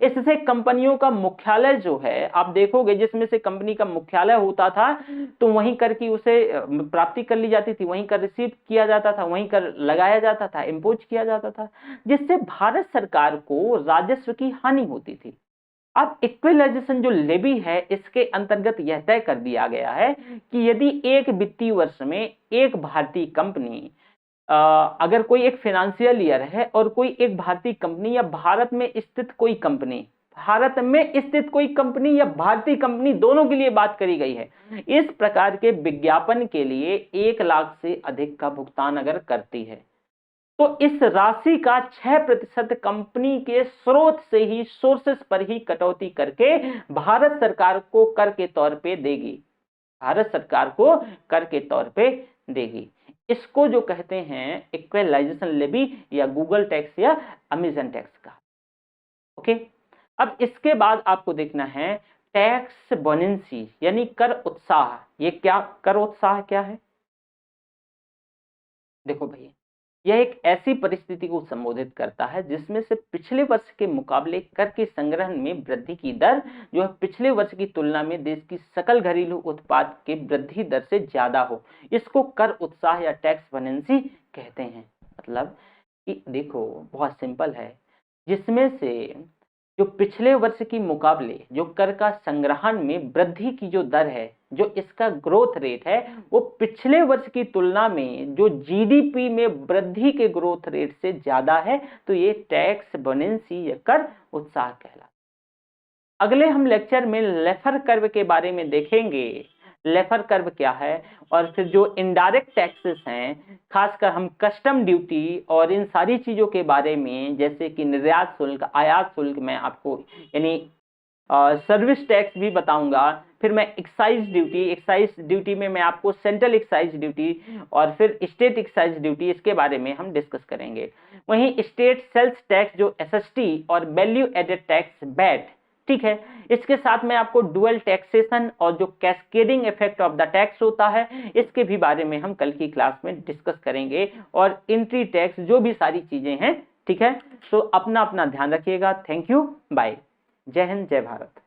इससे कंपनियों का मुख्यालय जो है, आप देखोगे जिसमें से कंपनी का मुख्यालय होता था, तो वहीं कर की उसे प्राप्ति कर ली जाती थी, वहीं कर रिसीव किया जाता था, वहीं कर लगाया जाता था, इम्पोज किया जाता था, जिससे भारत सरकार को राजस्व की हानि होती थी। अब इक्विलाइजेशन जो लेवी है, इसके अंतर्गत यह तय कर दिया गया है कि यदि एक वित्तीय वर्ष में एक भारतीय कंपनी अगर कोई एक फाइनेंशियल ईयर है और कोई एक भारतीय कंपनी या भारत में स्थित कोई कंपनी, या भारतीय कंपनी, दोनों के लिए बात करी गई है, इस प्रकार के विज्ञापन के लिए 1 लाख से अधिक का भुगतान अगर करती है, तो इस राशि का 6% कंपनी के स्रोत से ही, सोर्सेस पर ही कटौती करके भारत सरकार को कर के तौर पे देगी। भारत सरकार को कर के तौर पे देगी। इसको जो कहते हैं इक्वलाइजेशन लेवी या गूगल टैक्स या अमेजन टैक्स का। ओके, अब इसके बाद आपको देखना है टैक्स बोनेंसी यानी कर उत्साह। ये क्या कर उत्साह क्या है? देखो भैया, यह एक ऐसी परिस्थिति को संबोधित करता है जिसमें से पिछले वर्ष के मुकाबले कर के संग्रहण में वृद्धि की दर जो है पिछले वर्ष की तुलना में देश की सकल घरेलू उत्पाद के वृद्धि दर से ज्यादा हो। इसको कर उत्साह या टैक्स बोनेंसी कहते हैं। मतलब कि देखो बहुत सिंपल है, जिसमें से जो पिछले वर्ष की मुकाबले जो कर का संग्रहण में वृद्धि की जो दर है, जो इसका ग्रोथ रेट है, वो पिछले वर्ष की तुलना में जो जीडीपी में वृद्धि के ग्रोथ रेट से ज्यादा है, तो ये टैक्स बोनेंसी या कर उत्साह कहलाता है। अगले हम लेक्चर में लेफर कर्व के बारे में देखेंगे। लेफर कर्व क्या है, और फिर जो इनडायरेक्ट टैक्सेस हैं, खासकर हम कस्टम ड्यूटी और इन सारी चीजों के बारे में, जैसे कि निर्यात शुल्क, आयात शुल्क, मैं आपको यानी सर्विस टैक्स भी बताऊंगा। फिर मैं एक्साइज ड्यूटी में मैं आपको सेंट्रल एक्साइज ड्यूटी और फिर स्टेट एक्साइज ड्यूटी, इसके बारे में हम डिस्कस करेंगे। वहीं स्टेट सेल्स टैक्स जो एसएसटी और वैल्यू एडेड टैक्स वैट, ठीक है, इसके साथ में आपको डुअल टैक्सेशन और जो cascading effect of the tax होता है, इसके भी बारे में हम कल की क्लास में डिस्कस करेंगे, और एंट्री टैक्स, जो भी सारी चीजें हैं। ठीक है, तो अपना ध्यान रखिएगा। Thank you, bye. जय हिंद, जय भारत।